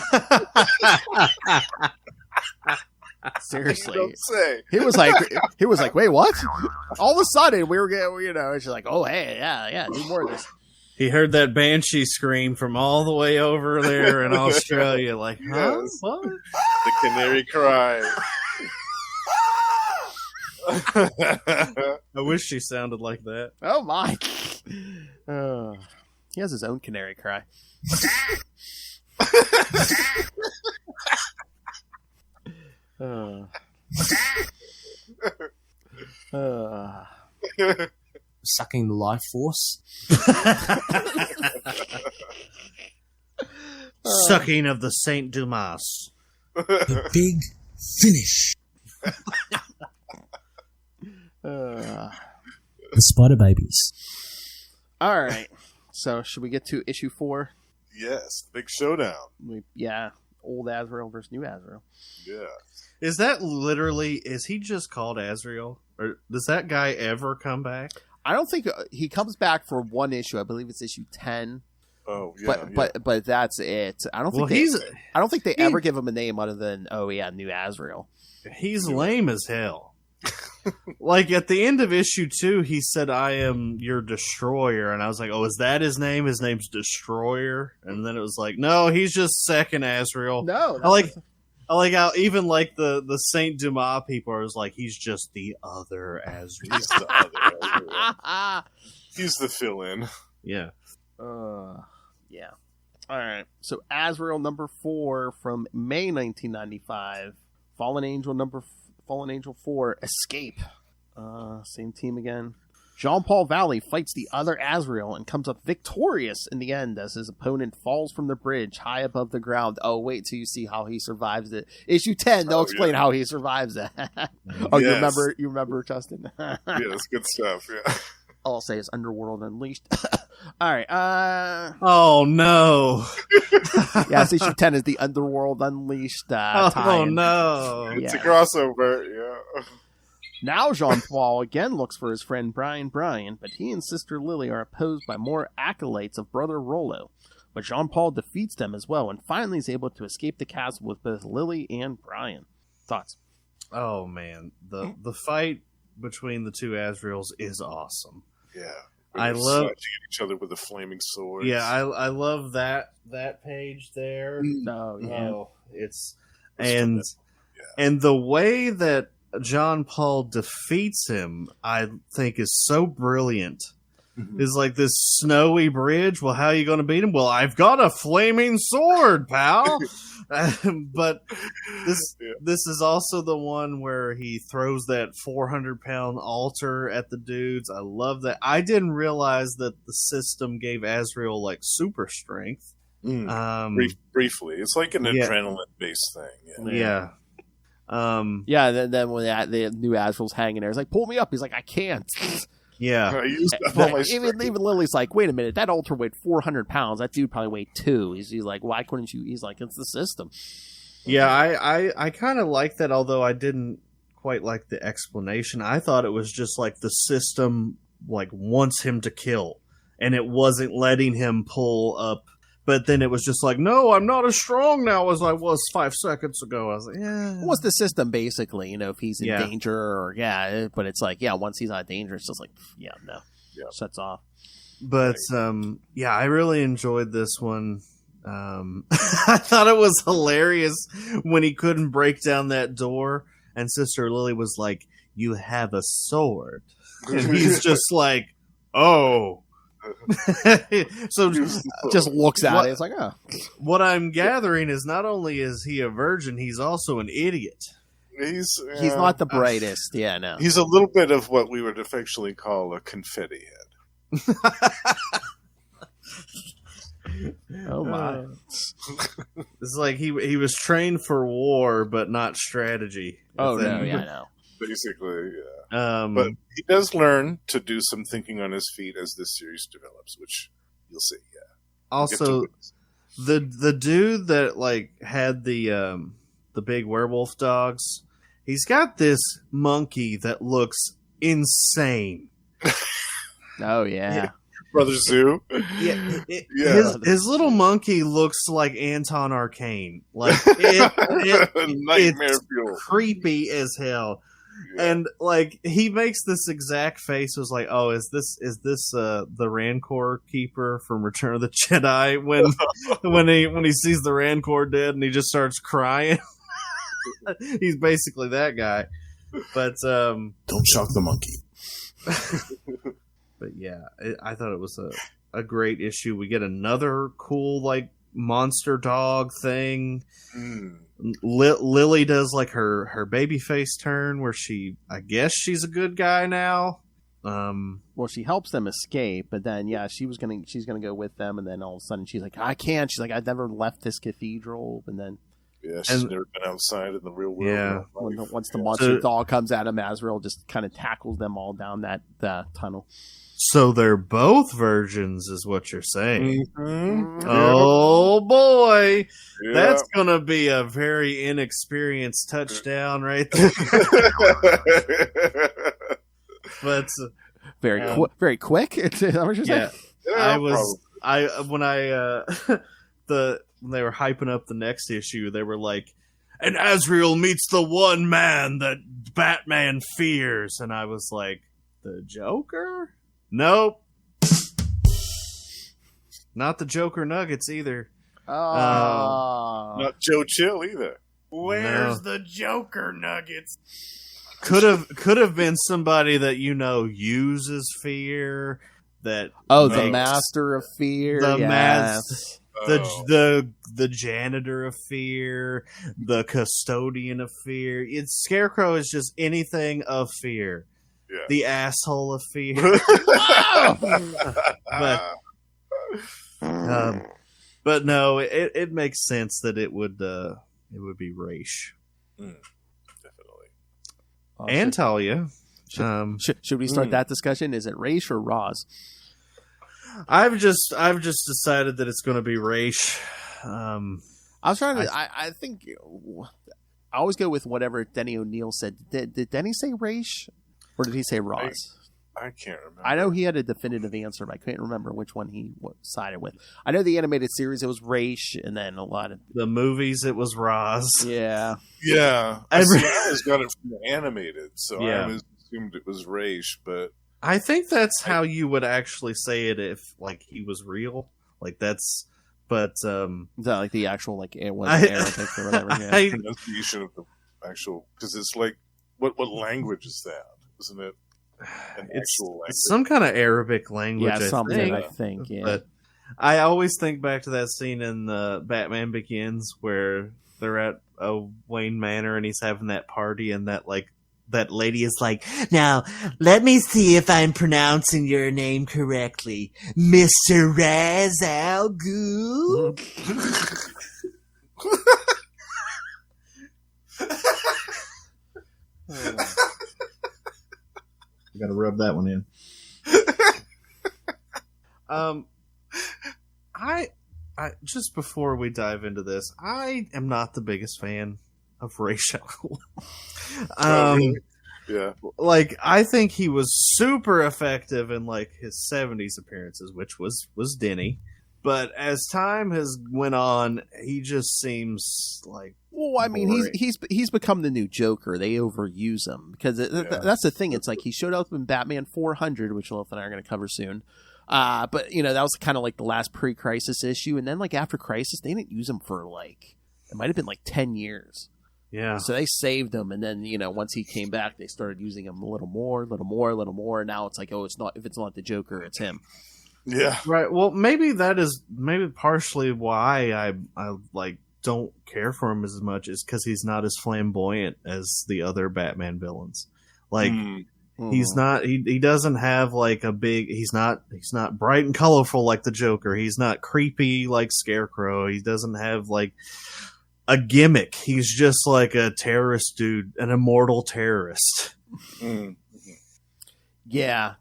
Seriously. Don't say. He was like, wait, what? All of a sudden we were getting, she's like, oh hey, yeah, do more of this. He heard that banshee scream from all the way over there in Australia. Like, huh? Yes. What? The canary cry. I wish she sounded like that. Oh my. He has his own canary cry. Sucking the life force. Sucking of the St. Dumas. The big finish. The spider babies. All right. So should we get to issue 4? Yes, big showdown. Old Azrael versus new Azrael. Yeah. Is that literally, is he just called Azrael? Or does that guy ever come back? I don't think he comes back for one issue. I believe it's issue 10. Oh, yeah. But that's it. I don't think they ever give him a name other than new Azrael. He's lame as hell. Like at the end of issue 2, he said, "I am your destroyer," and I was like, "Oh, is that his name? His name's Destroyer?" And then it was like, "No, he's just second Azrael." No, I like how even like the Saint Dumas people are like, he's just the other Azrael. He's the other Azrael. He's the fill-in. Yeah. Yeah. All right. So Azrael number 4 from May 1995. Fallen Angel 4, Escape. Same team again. Jean-Paul Valley fights the other Azrael and comes up victorious in the end as his opponent falls from the bridge high above the ground. Oh, wait till you see how he survives it. Issue 10, they'll explain how he survives it. Yes. You remember, Justin? Yeah, that's good stuff, yeah. All I'll say is Underworld Unleashed. All right. Oh, no. Yeah, issue 10 is the Underworld Unleashed Oh, no. It's a crossover, yeah. Now Jean-Paul again looks for his friend Bryan, but he and Sister Lilhy are opposed by more acolytes of Brother Rollo. but Jean-Paul defeats them as well and finally is able to escape the castle with both Lilhy and Bryan. Thoughts? Oh man, the fight between the two Azraels is awesome. Yeah. I They're love- slashing at each other with the flaming swords. Yeah, I love that page there. No, yeah. Oh, it's Yeah. and the way that John Paul defeats him, I think, is so brilliant. Is like this snowy bridge. Well, how are you going to beat him? Well, I've got a flaming sword, pal. But this is also the one where he throws that 400-pound altar at the dudes. I love that. I didn't realize that the system gave Azrael like super strength. Briefly. It's like an adrenaline-based thing. Yeah. Then when the new Azrael's hanging there, it's like, pull me up. He's like, I can't. Yeah. I used up all my even Lily's like, wait a minute, that altar weighed 400 pounds. That dude probably weighed 2. He's like, why couldn't you? He's like, it's the system. Yeah, I kind of like that, although I didn't quite like the explanation. I thought it was just like the system like wants him to kill, and it wasn't letting him pull up. But then it was just like, no, I'm not as strong now as I was 5 seconds ago. I was like, yeah. What's the system, basically? You know, if he's in Yeah. danger or, but it's like, once he's out of danger, it's just like, no. Yeah. Shuts off. But, I really enjoyed this one. I thought it was hilarious when he couldn't break down that door, and Sister Lily was like, you have a sword. And he's just like, oh. So Just looks at What- it. It's like, oh. what I'm gathering is not only is he a virgin, he's also an idiot. He's He's not the brightest. Yeah, no. He's a little bit of what we would affectionately call a confetti head. Oh, my. It's like he was trained for war, but not strategy. Oh, If no, that- yeah, I know. Basically, yeah. Um, But he does learn to do some thinking on his feet as this series develops, which you'll see. Yeah. also, the dude that like had the big werewolf dogs, he's got this monkey that looks insane. Oh, yeah. Brother Zoo. Yeah, Yeah. his little monkey looks like Anton Arcane. Like Nightmare it's fuel. creepy as hell. Yeah. And like he makes this exact face, was like, "Oh, is this the Rancor keeper from Return of the Jedi?" When he sees the Rancor dead and he just starts crying. He's basically that guy. But Don't shock the monkey. but yeah, I thought it was a great issue. We get another cool like monster dog thing. Mm. Lily does like her baby face turn where I guess she's a good guy now. Well, she helps them escape, but then she's gonna go with them, and then all of a sudden she's like, I can't. She's like, I've never left this cathedral, and then Yeah, she's never been outside in the real world. Yeah. once the monster dog comes at him, Azrael just kind of tackles them all down that tunnel. So they're both virgins, is what you're saying. Mm-hmm. Oh boy, Yeah. that's gonna be a very inexperienced touchdown right there. But Very quick. Is that what you're saying? yeah, Yeah, when they were hyping up the next issue, they were like, and Azrael meets the one man that Batman fears, and I was like, the Joker? Nope. Not the Joker Nuggets either. Oh. Not Joe Chill either. Where's the Joker Nuggets? Could have been somebody that uses fear. That Oh, the makes- Master of Fear. the yes. the janitor of fear, the custodian of fear. Scarecrow is just anything of fear. Yeah. The asshole of fear. But no, it makes sense that it would be Raish Definitely. and Talia. Should we start that discussion? Is it Raish or Roz? I've just decided that it's going to be Raish. I was trying to. I think I always go with whatever Denny O'Neil said. Did Denny say Raish, or did he say Roz? I can't remember. I know he had a definitive answer, but I couldn't remember which one he sided with. I know the animated series, it was Raish, and then a lot of... The movies, it was Roz. Yeah. Yeah. I always got it from the animated, so Yeah. I always assumed it was Raish, but... I think that's how you would actually say it if, like, he was real. Like, that's... But, Is that like the actual, like, it was I- Arabic or whatever? Yeah. I- pronunciation of the actual... Because it's like... What language is that? Isn't it an it's actual language? some kind of Arabic language, Yeah, something, I I think. think, yeah. But I always think back to that scene in Batman Begins where they're at Wayne Manor and he's having that party and that lady is like, "Now, let me see if I'm pronouncing your name correctly. Mr. Ra's al Ghul?" I gotta rub that one in. I just before we dive into this, I am not the biggest fan of Ra's al Ghul. Oh, really? Yeah. Like, I think he was super effective in like his 70s appearances, which was Denny. But as time has went on, he just seems like, Well, I mean, boring. he's become the new Joker. They overuse him because that's the thing. It's like he showed up in Batman 400, which Lilith and I are going to cover soon. But that was kind of like the last pre-Crisis issue, and then like after Crisis, they didn't use him for like it might have been like 10 years. yeah. So they saved him, and then once he came back, they started using him a little more. And now it's like, oh, it's not the Joker, it's him. Yeah. Right. Well, maybe that is partially why I like don't care for him as much is because he's not as flamboyant as the other Batman villains. Like he's not. He doesn't have like a big. He's not bright and colorful like the Joker. He's not creepy like Scarecrow. He doesn't have like a gimmick. He's just like a terrorist dude, an immortal terrorist. Mm. Yeah.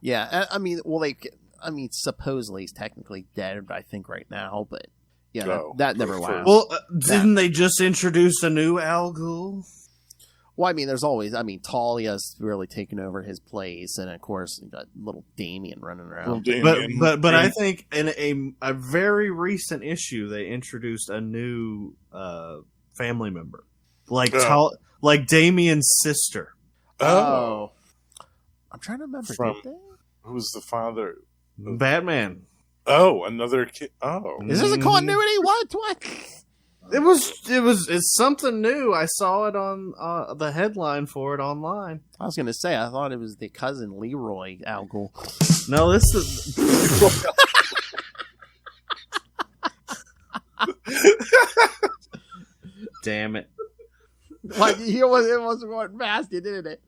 I mean, supposedly he's technically dead, I think, right now, but yeah, No. that never lasts. Well, didn't they just introduce a new Al Ghul? Well, I mean, there's always, Talia's really taken over his place, and of course, you got little Damien running around. But I think in a very recent issue they introduced a new family member, like like Damien's sister. Oh. I'm trying to remember. From- Did they? Who's the father? Batman. Oh, another kid. Oh. Is this a continuity? What? It's something new. I saw it on the headline for it online. I was going to say, I thought it was the cousin Leroy Al Ghul. No, this is. Damn it! Like, it wasn't going past you, didn't it?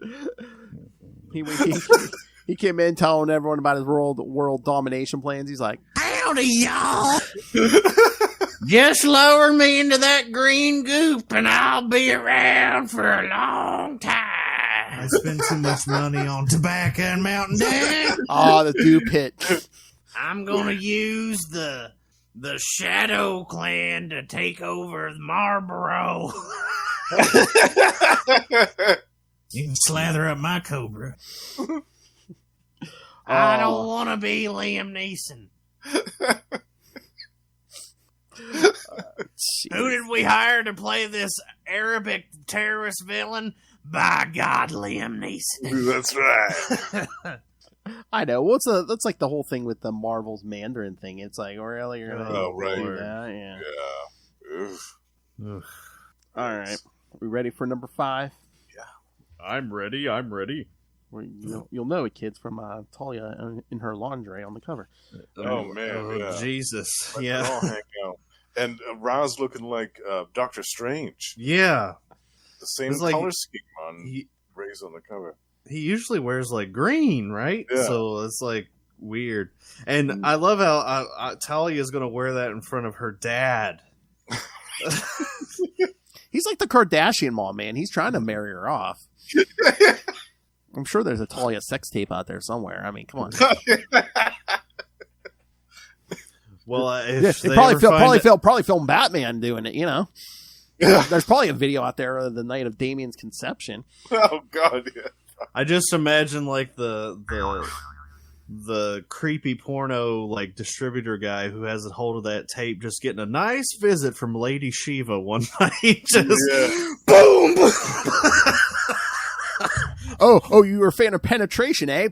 He came in telling everyone about his world domination plans. He's like, Howdy, y'all. Just lower me into that green goop, and I'll be around for a long time. I spend too much money on tobacco and Mountain Dew. oh, the dew pit. I'm gonna use the Shadow Clan to take over Marlboro. You can slather up my Cobra. I don't want to be Liam Neeson. Who did we hire to play this Arabic terrorist villain? By God, Liam Neeson. That's right. I know. Well, that's like the whole thing with the Marvel's Mandarin thing. It's like, really? You're gonna Oh, right. do that? Yeah. Yeah. Oof. All right. We ready for number 5? I'm ready. You'll know it, kids, from Talia in her lingerie on the cover. Oh, man. Yeah. Jesus. Let it Yeah. all hang out. And Roz looking like Doctor Strange. Yeah. The same It's like- color scheme on He, Ray's on the cover. he usually wears like green, right? Yeah. So it's like weird. And I love how Talia is going to wear that in front of her dad. He's like the Kardashian mom, man. He's trying to marry her off. I'm sure there's a Talia sex tape out there somewhere. I mean, come on. Well, Yeah, if they they probably filmed Batman doing it. Yeah. There's probably a video out there of the night of Damien's conception. Oh, God, yeah. I just imagine like the creepy porno like distributor guy who has a hold of that tape just getting a nice visit from Lady Shiva one night. Just boom. Oh, you were a fan of penetration, eh?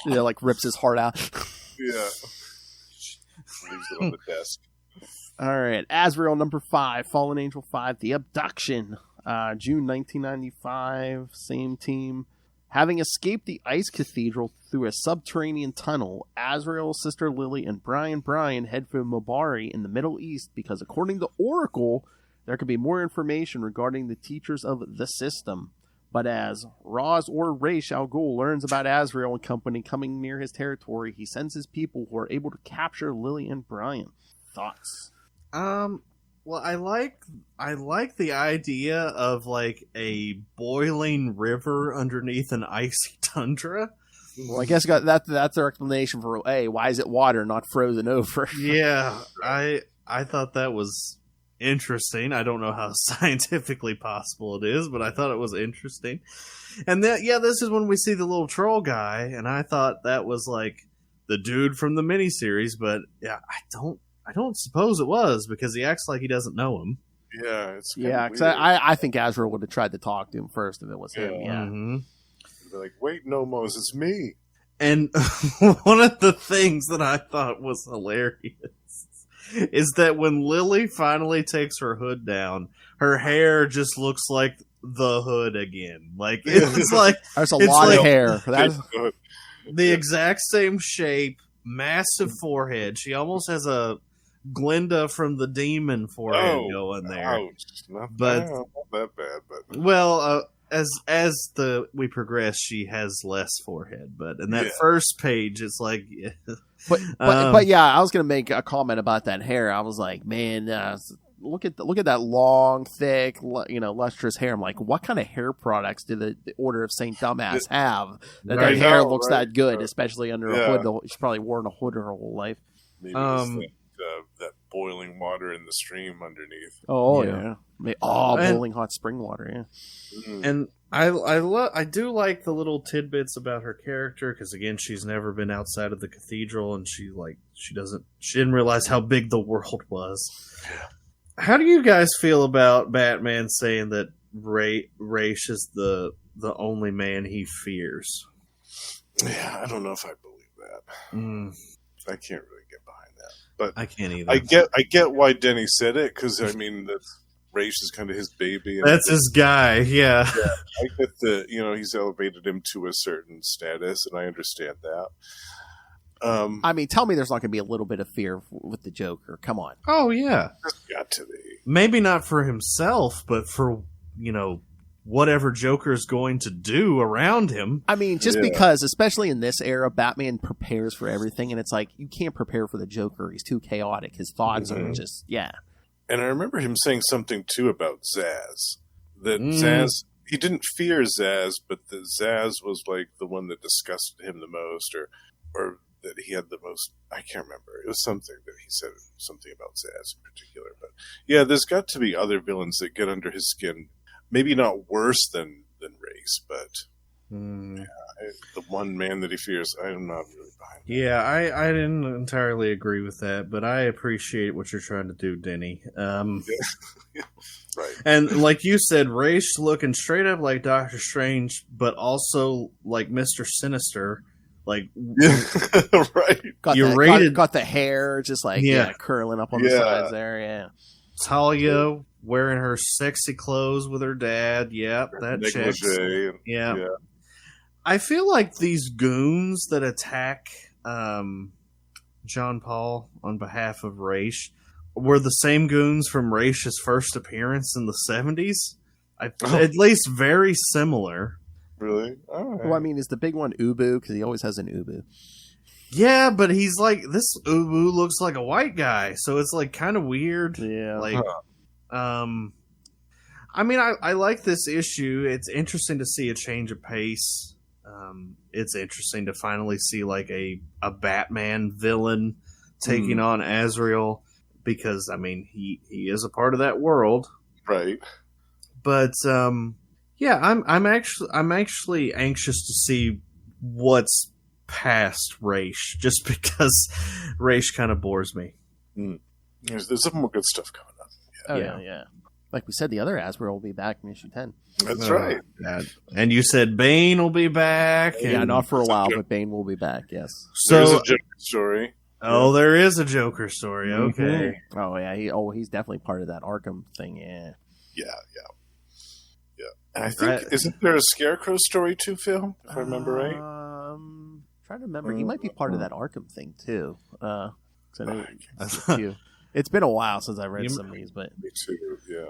Yeah, like rips his heart out. Yeah. Leaves it on the desk. All right, Azrael number 5, Fallen Angel 5, The Abduction, June 1995, same team. Having escaped the Ice Cathedral through a subterranean tunnel, Azrael's sister Lilhy and Bryan head for Mobari in the Middle East because, according to Oracle, there could be more information regarding the teachers of the system. But as Raz or Raish Al Ghul learns about Azrael and company coming near his territory, he sends his people who are able to capture Lilhy and Bryan. Thoughts? Well, I like the idea of like a boiling river underneath an icy tundra. Well, I guess that's their explanation for, hey, why is it water, not frozen over? Yeah, I thought that was interesting. I don't know how scientifically possible it is, but I thought it was interesting. And this is when we see the little troll guy, and I thought that was like the dude from the miniseries, but yeah, I don't suppose it was, because he acts like he doesn't know him. Yeah, it's because I think Azrael would have tried to talk to him first if it was him. Yeah. Mm-hmm. They're like, wait, no, Moses, it's me. And one of the things that I thought was hilarious is that when Lilhy finally takes her hood down, her hair just looks like the hood again. Like it's like there's a lot of hair. That's the exact same shape, massive forehead. She almost has a Glinda from the Demon forehead going there. Ouch. Not that bad, but well, as we progress, she has less forehead. But in that first page, it's like, but yeah, I was gonna make a comment about that hair. I was like, man, look at that long, thick, lustrous hair. I'm like, what kind of hair products do the Order of St Dumas have that hair looks that good, especially under a hood? She's probably worn a hood her whole life. Maybe it's that boiling water in the stream underneath. Oh yeah. Boiling hot spring water. Yeah. Mm. And I do like the little tidbits about her character, because again, she's never been outside of the cathedral, and she didn't realize how big the world was. Yeah. How do you guys feel about Batman saying that Raish is the only man he fears? Yeah, I don't know if I believe that. I can't really get behind that, but I can't either. I get why Denny said it, because I mean Raish is kind of his baby. And that's his guy. Yeah. I get he's elevated him to a certain status, and I understand that. I mean, tell me there's not going to be a little bit of fear with the Joker. Come on. Oh yeah, there's got to be. Maybe not for himself, but for whatever Joker is going to do around him. I mean, just because, especially in this era, Batman prepares for everything, and it's like, you can't prepare for the Joker. He's too chaotic. His thoughts are just, And I remember him saying something, too, about Zaz. That Zaz, he didn't fear Zaz, but that Zaz was like the one that disgusted him the most, or that he had the most, I can't remember. It was something that he said, something about Zaz in particular. But yeah, there's got to be other villains that get under his skin. Maybe not worse than Race, but the one man that he fears, I'm not really behind that. Yeah, I didn't entirely agree with that, but I appreciate what you're trying to do, Denny. Right. And like you said, Race looking straight up like Doctor Strange, but also like Mr. Sinister. Like, right. Got the hair just like curling up on the sides there. Yeah. Talia wearing her sexy clothes with her dad. Yep, that checks. Yeah. I feel like these goons that attack John Paul on behalf of Raish were the same goons from Raish's first appearance in the 70s. At least very similar. Really? All right. Well, I mean, is the big one Ubu? Because he always has an Ubu. Yeah, but he's like, this Ubu looks like a white guy, so it's like kind of weird. Yeah. Like, I mean, I like this issue. It's interesting to see a change of pace. It's interesting to finally see like a Batman villain taking on Azrael, because I mean he is a part of that world, right? But Yeah, I'm actually anxious to see what's past Raish, just because Raish kind of bores me. There's some more good stuff coming up. Oh Yeah. yeah. Like we said, the other Azrael will be back in issue 10. That's right. And you said Bane will be back. Yeah, and- not for a while, but Bane will be back. Yes. There's So, a Joker story. oh, there is a Joker story. Okay. Oh yeah. He's definitely part of that Arkham thing. Yeah. Yeah. And I think isn't there a Scarecrow story too, Phil? If I remember right. Trying to remember. He might be part of that Arkham thing too. 'Cause I know there's a few. It's been a while since I read some of these, but Me too. Yeah.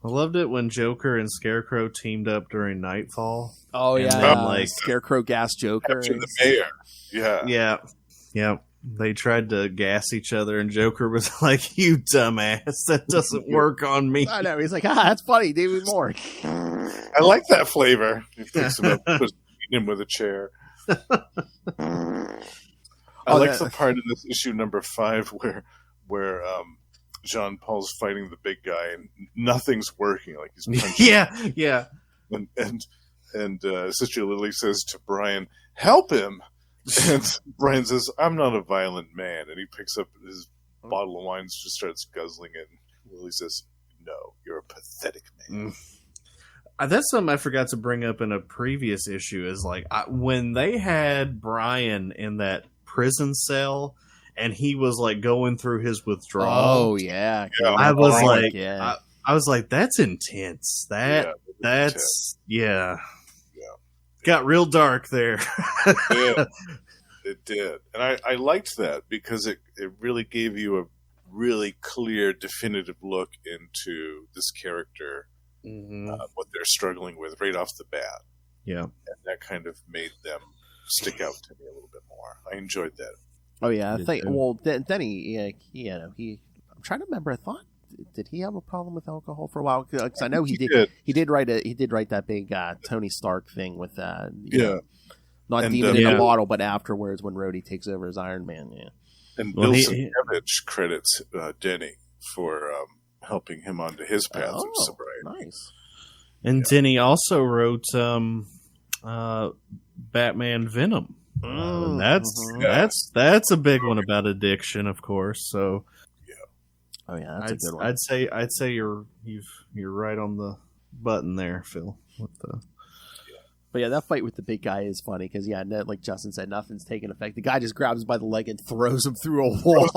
I loved it when Joker and Scarecrow teamed up during Nightfall. oh And yeah, then, like- Scarecrow gas Joker. Capture the mayor. Yeah. Yeah. They tried to gas each other, and Joker was like, "You dumbass, that doesn't work on me." I know. He's like, that's funny. David Moore. I like that flavor. He picks him up, puts him with a chair. I like the part in this issue number 5 where Jean Paul's fighting the big guy and nothing's working. Like he's punching. Yeah. And Sister Lilhy says to Bryan, "Help him." And Bryan says, "I'm not a violent man." And he picks up his bottle of wine and just starts guzzling it. And Lilhy says, "No, you're a pathetic man." That's something I forgot to bring up in a previous issue. Is like when they had Bryan in that prison cell, and he was like going through his withdrawal. Oh yeah. I was like, yeah. I was like, that's intense. That's Yeah. got real dark there. Yeah, it did. And I liked that because it really gave you a really clear, definitive look into this character, what they're struggling with right off the bat. Yeah. And that kind of made them stick out to me a little bit more. I enjoyed that. Oh yeah. I Did think. too. Well, then he. I'm trying to remember. I thought. Did he have a problem with alcohol for a while? Because I know he did. He did write that big Tony Stark thing with not And, Demon in yeah. the bottle, but afterwards when Rhodey takes over as Iron Man. Yeah. And Well, Bill he- Sienkiewicz credits Denny for helping him onto his path of Oh, sobriety. nice. And Denny also wrote Batman Venom. And that's a big one about addiction, of course. So Oh yeah, that's a good one. I'd say you're right on the button there, Phil. With the But yeah, that fight with the big guy is funny because like Justin said, nothing's taking effect. The guy just grabs him by the leg and throws him through a wall.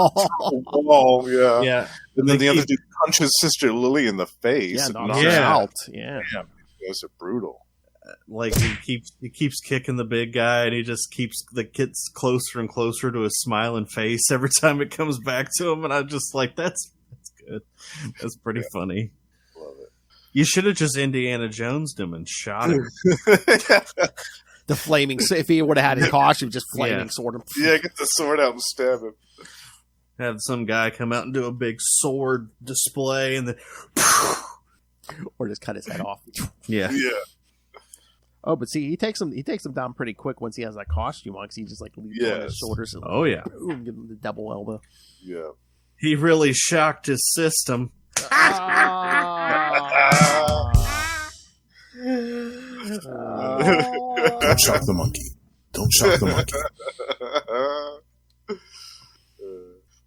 Oh, yeah. yeah, And then the other dude punches Sister Lilhy in the face. Yeah, and knocks knocks him Yeah. out. Yeah. Yeah, those are brutal. like he keeps kicking the big guy, and he just keeps gets closer and closer to his smiling face every time it comes back to him. And I'm just like, that's good. That's pretty funny. Love it. You should have just Indiana Jonesed him and shot him. The flaming. If he would have had his costume, just flaming Yeah. sword him. Yeah, get the sword out and stab him. Have some guy come out and do a big sword display, and then Or just cut his head off. yeah. Yeah. Oh, but see, he takes him down pretty quick once he has that costume on because he just like leaps on his Yes. shoulders and Oh yeah, boom, give him the double elbow. Yeah. he really shocked his system. Don't shock the monkey. Don't shock the monkey.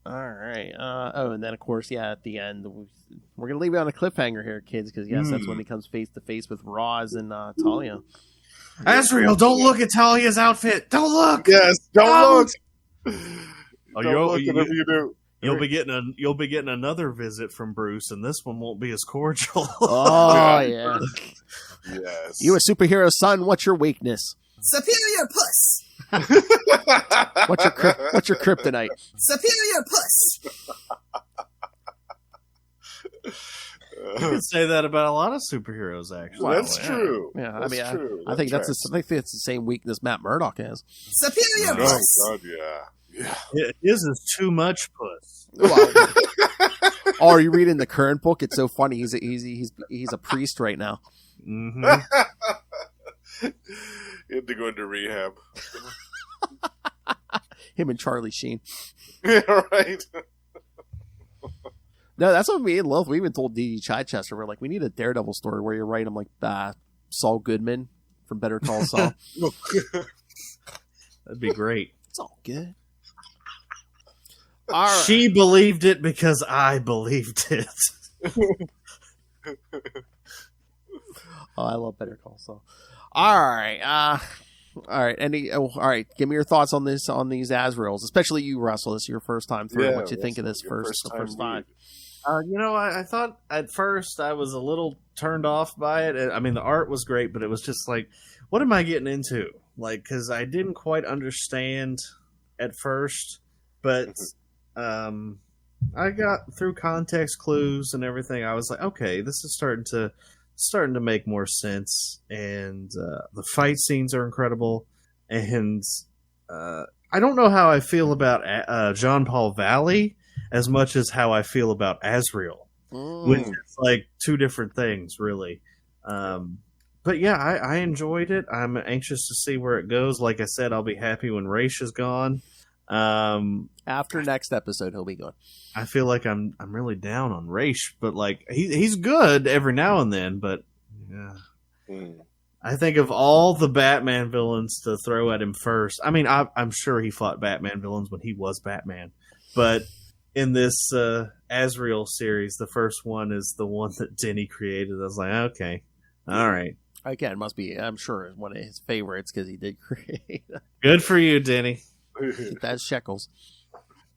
All right. And then of course, at the end, we're gonna leave it on a cliffhanger here, kids, because yes, that's when he comes face to face with Roz and Talia. Azrael, don't look at Talia's outfit. Don't look. Yes, don't look. Oh, Don't look, whatever you do. You'll be getting another visit from Bruce, and this one won't be as cordial. Oh yeah. Yes. You a superhero, son? What's your weakness? Superior puss. What's your kryptonite? Superior puss. You could say that about a lot of superheroes, actually. That's true. Yeah, That's I mean, true. I think I think it's the same weakness Matt Murdock has. Superior Oh, puss. God, yeah. Yeah. His is too much puss. Oh, are you reading the current book? It's so funny. He's a priest right now. Mm-hmm. He had to go into rehab. Him and Charlie Sheen. Yeah, right. No, that's what me and Lilith. We even told D.D. Chichester, we're like, we need a Daredevil story where you write him like Saul Goodman from Better Call Saul. That'd be great. It's all good. All right. She believed it because I believed it. Oh, I love Better Call Saul. All right. All right. All right. Give me your thoughts on these Azraels, especially you, Russell. This is your first time through. Yeah, what you think of this your first five? I thought at first I was a little turned off by it. I mean, the art was great, but it was just like, what am I getting into? Like, because I didn't quite understand at first, but I got through context clues and everything. I was like, okay, this is starting to make more sense, and the fight scenes are incredible. And I don't know how I feel about John Paul Valley as much as how I feel about Azrael, which is like two different things, really. But yeah, I enjoyed it. I'm anxious to see where it goes. Like I said, I'll be happy when Raish is gone. After next episode, he'll be gone. I feel like I'm really down on Raish, but like he's good every now and then. But yeah, I think of all the Batman villains to throw at him first. I mean, I'm sure he fought Batman villains when he was Batman, but in this Azrael series, the first one is the one that Denny created. I was like, okay, all right. Again, must be, I'm sure, one of his favorites because he did create. Good for you, Denny. That's shekels.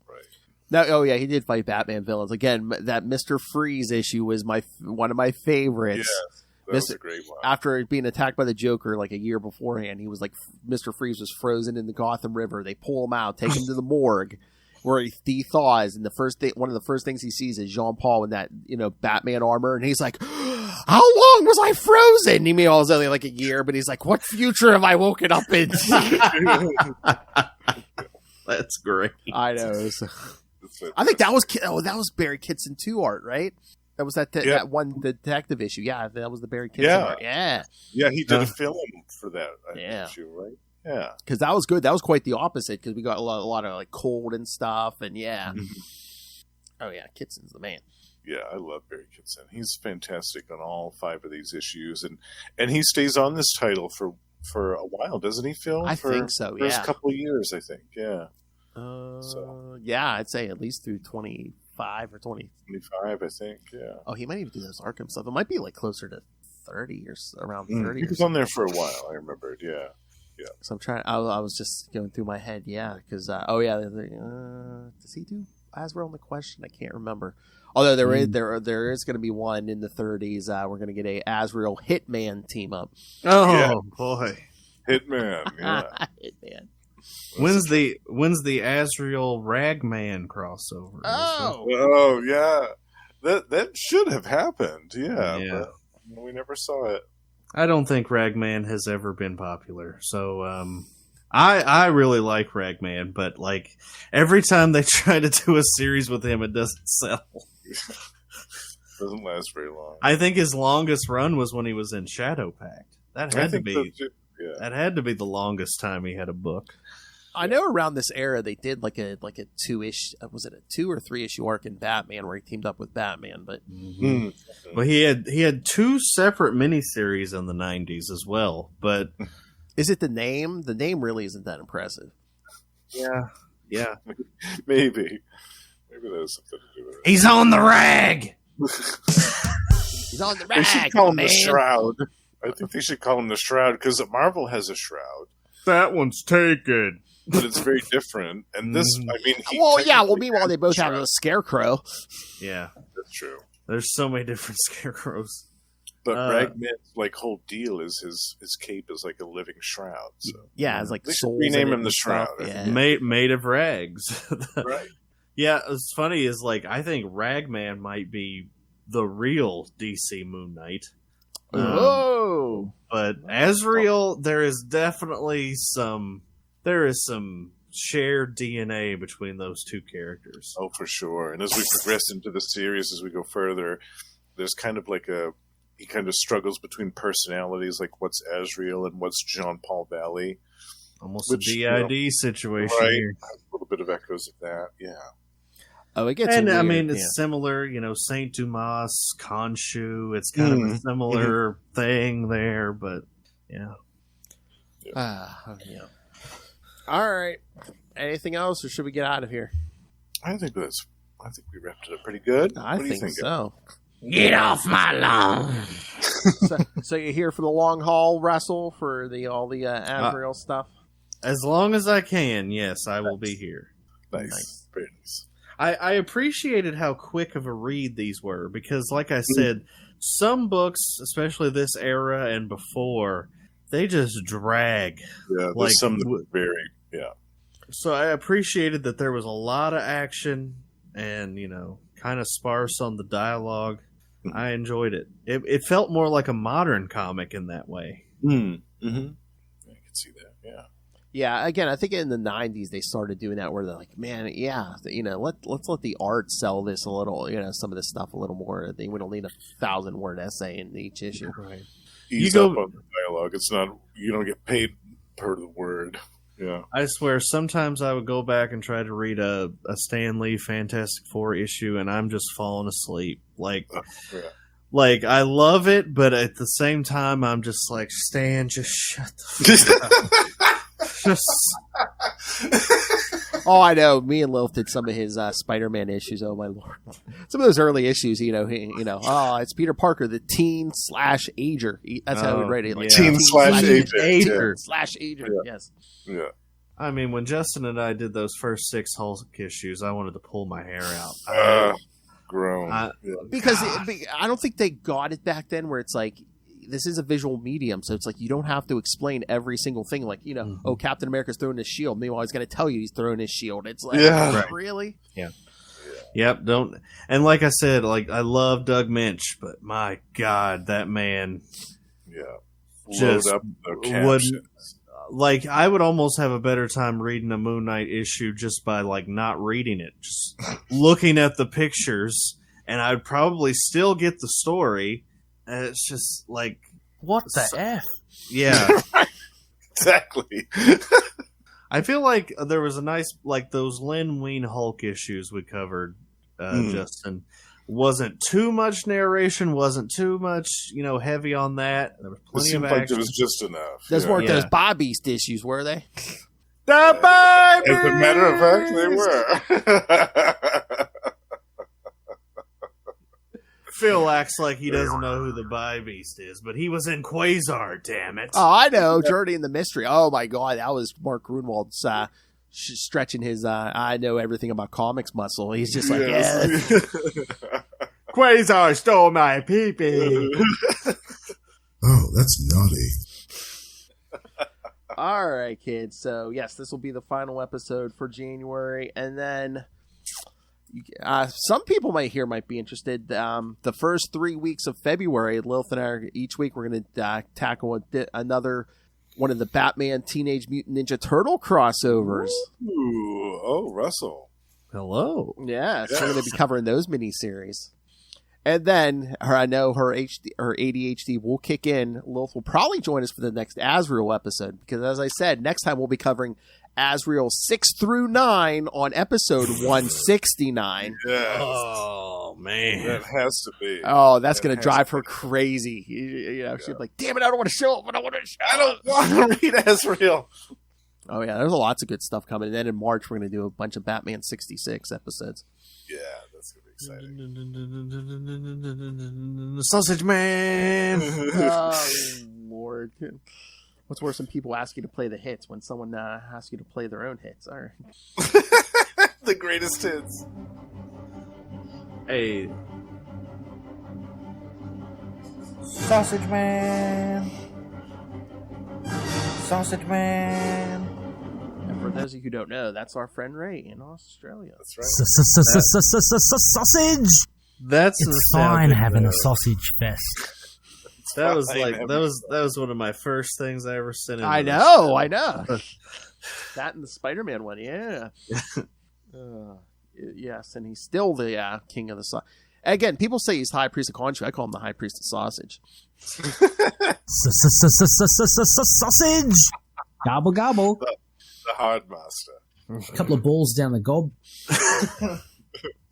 Right. No, oh yeah, he did fight Batman villains. Again, that Mr. Freeze issue was one of my favorites. Yeah, that was a great one. After being attacked by the Joker like a year beforehand, he was like, Mr. Freeze was frozen in the Gotham River. They pull him out, take him to the morgue, where he thaws, and one of the first things he sees is Jean Paul in that Batman armor, and he's like, "How long was I frozen?" He mean, it was only like a year, but he's like, "What future have I woken up in?" That's great. I know. I think that was Barry Kitson 2 art, right? That was that one detective issue. Yeah, that was the Barry Kitson art. Yeah, he did a film for that. Issue, right? Yeah, because that was good. That was quite the opposite because we got a lot of like cold and stuff, and oh yeah, Kitson's the man. Yeah, I love Barry Kitson. He's fantastic on all 5 of these issues, and he stays on this title for a while, doesn't he, Phil? I think so. For a couple of years, I think. Yeah. Yeah, I'd say at least through 25 or 20. 25, I think. Yeah. Oh, he might even do those Arkham stuff. It might be like closer to 30 or around 30. He was on there for a while. I remembered. Yeah. Yeah. So I'm trying. I was just going through my head. Yeah, because does he do Azrael in the Question? I can't remember. Although there is going to be one in the 30s. We're going to get a Azrael Hitman team up. Oh boy, Hitman. Yeah. Hitman. When's the Azrael Ragman crossover? Oh yeah, that should have happened. Yeah. But we never saw it. I don't think Ragman has ever been popular, so I really like Ragman, but like every time they try to do a series with him, it doesn't sell. Doesn't last very long. I think his longest run was when he was in Shadow Pact. That had to be that had to be the longest time he had a book. I know around this era they did like a 2-ish, was it a 2 or 3 issue arc in Batman where he teamed up with Batman, but well he had 2 separate miniseries in the 90s as well, but is it the name? The name really isn't that impressive. Yeah. Maybe there's something to do with it. He's on the rag. He's on the rag. They should call him the Shroud. I think they should call him the Shroud because Marvel has a Shroud. That one's taken. But it's very different. And this, I mean... meanwhile, they both have a scarecrow. Yeah. That's true. There's so many different scarecrows. But Ragman's whole deal is his cape is like a living shroud. So. Yeah, it's like they should rename him the Shroud. Yeah. Made of rags. Right. Yeah, what's funny is I think Ragman might be the real DC Moon Knight. But Azrael, there is definitely some shared DNA between those 2 characters. Oh, for sure. And as we progress into the series, as we go further, there's kind of like he kind of struggles between personalities, like what's Azrael and what's Jean Paul Valley. Almost a DID situation right? here. A little bit of echoes of that, yeah. Oh, it gets And weird. I mean, it's similar, St. Dumas, Khonshu. It's kind of a similar thing there, but yeah. Yeah. All right. Anything else, or should we get out of here? I think we wrapped it up pretty good. I What do you think so. Get off my lawn. So you're here for the long haul wrestle for all the Azrael stuff? As long as I can, yes, I will be here. Nice. Very nice. I appreciated how quick of a read these were because, like I said, some books, especially this era and before, they just drag. Yeah, there's some that are very, So I appreciated that there was a lot of action and, kind of sparse on the dialogue. I enjoyed it. It felt more like a modern comic in that way. Mm-hmm. I can see that, yeah. Yeah, again, I think in the 90s they started doing that where they're like, man, let's let the art sell this a little, some of this stuff a little more. We don't need 1,000-word essay in each issue. Right. Ease up on the dialogue. It's not, you don't get paid per the word. Yeah. I swear, sometimes I would go back and try to read a Stan Lee Fantastic Four issue, and I'm just falling asleep. Like I love it, but at the same time, I'm just like, Stan, just shut the fuck up. Oh, I know. Me and Lilth did some of his Spider-Man issues. Oh my lord, some of those early issues. It's Peter Parker, the teen/ager. That's how we write it. Like teen/ager. /ager. Yes. Yeah. I mean, when Justin and I did those first 6 Hulk issues, I wanted to pull my hair out. Grown. Because I don't think they got it back then where it's like, this is a visual medium, so it's like you don't have to explain every single thing. Like, oh, Captain America's throwing his shield. Meanwhile, he's going to tell you he's throwing his shield. It's like, really? Yeah. Yep. Don't. And like I said, I love Doug Minch, but my God, that man. Yeah. Just Load up the captions. I would almost have a better time reading a Moon Knight issue just by not reading it, just looking at the pictures, and I'd probably still get the story. And it's just like, what the F? Yeah. Exactly. I feel like there was a nice, those Lin Wein Hulk issues we covered, Justin. Wasn't too much narration, wasn't too much, heavy on that. There was plenty of action. Like it was just enough. Those weren't those Bob Beast issues, were they? The Bob As a matter of fact, they were. Phil acts like he doesn't know who the Bi-Beast is, but he was in Quasar, damn it. Oh, I know. Journey in the Mystery. Oh, my God. That was Mark Grunwald's stretching his I know everything about comics muscle. He's just like, Quasar stole my pee-pee. Oh, that's naughty. All right, kids. So, yes, this will be the final episode for January. And then some people might be interested. The first 3 weeks of February, Lilith and I, each week, we're going to tackle another one of the Batman Teenage Mutant Ninja Turtle crossovers. Ooh. Oh, Russell. Hello. Yeah, so we're going to be covering those miniseries. And then I know her ADHD will kick in. Lilith will probably join us for the next Azrael episode because, as I said, next time we'll be covering Azrael 6 through 9 on episode 169. Yes. Oh, man. That has to be. Oh, that's going to drive her crazy. She'll be like, damn it, I don't want to show up, but I want to show up. I don't want to read Azrael. Oh, yeah, there's lots of good stuff coming. And then in March, we're going to do a bunch of Batman 66 episodes. Yeah, that's going to be exciting. Sausage Man. Oh, Lord. What's worse than people ask you to play the hits when someone asks you to play their own hits? All right. The greatest hits. Hey. Sausage Man. Sausage Man. And for those of you who don't know, that's our friend Ray in Australia. That's right. Sausage. That's It's fine having a sausage fest. That was one of my first things I ever sent in. I know. That and the Spider-Man one, yeah. Yes, and he's still the king of the sausage. Again, people say he's the high priest of Khonshu. I call him the high priest of sausage. Sausage. Gobble gobble. The hard master. A couple of balls down the gob.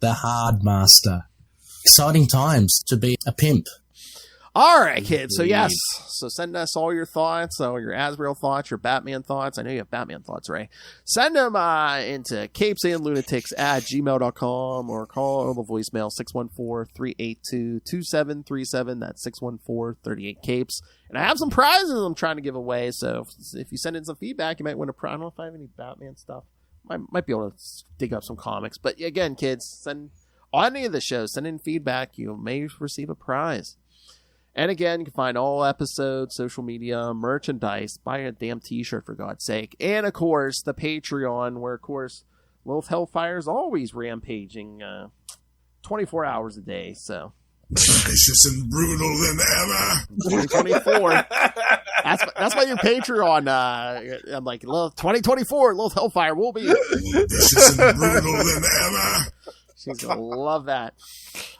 the hard master. Exciting times to be a pimp. All right, kids. So yes, so send us all your thoughts, all your Azrael thoughts, your Batman thoughts. I know you have Batman thoughts, Ray. Send them into CapesandLunatics@gmail.com or call the voicemail 614-382-2737. That's 614-38-CAPES. And I have some prizes I'm trying to give away. So if you send in some feedback, you might win a prize. I don't know if I have any Batman stuff. Might be able to dig up some comics. But again, kids, send on any of the shows, send in feedback. You may receive a prize. And again, you can find all episodes, social media, merchandise, buy a damn t-shirt for God's sake. And of course, the Patreon, where of course, Lilith Hellfire is always rampaging 24 hours a day, so. Vicious and brutal than ever. 2024. That's why your Patreon, I'm like, 2024, Lilith Hellfire will be. Vicious and brutal than ever. She's going to love that.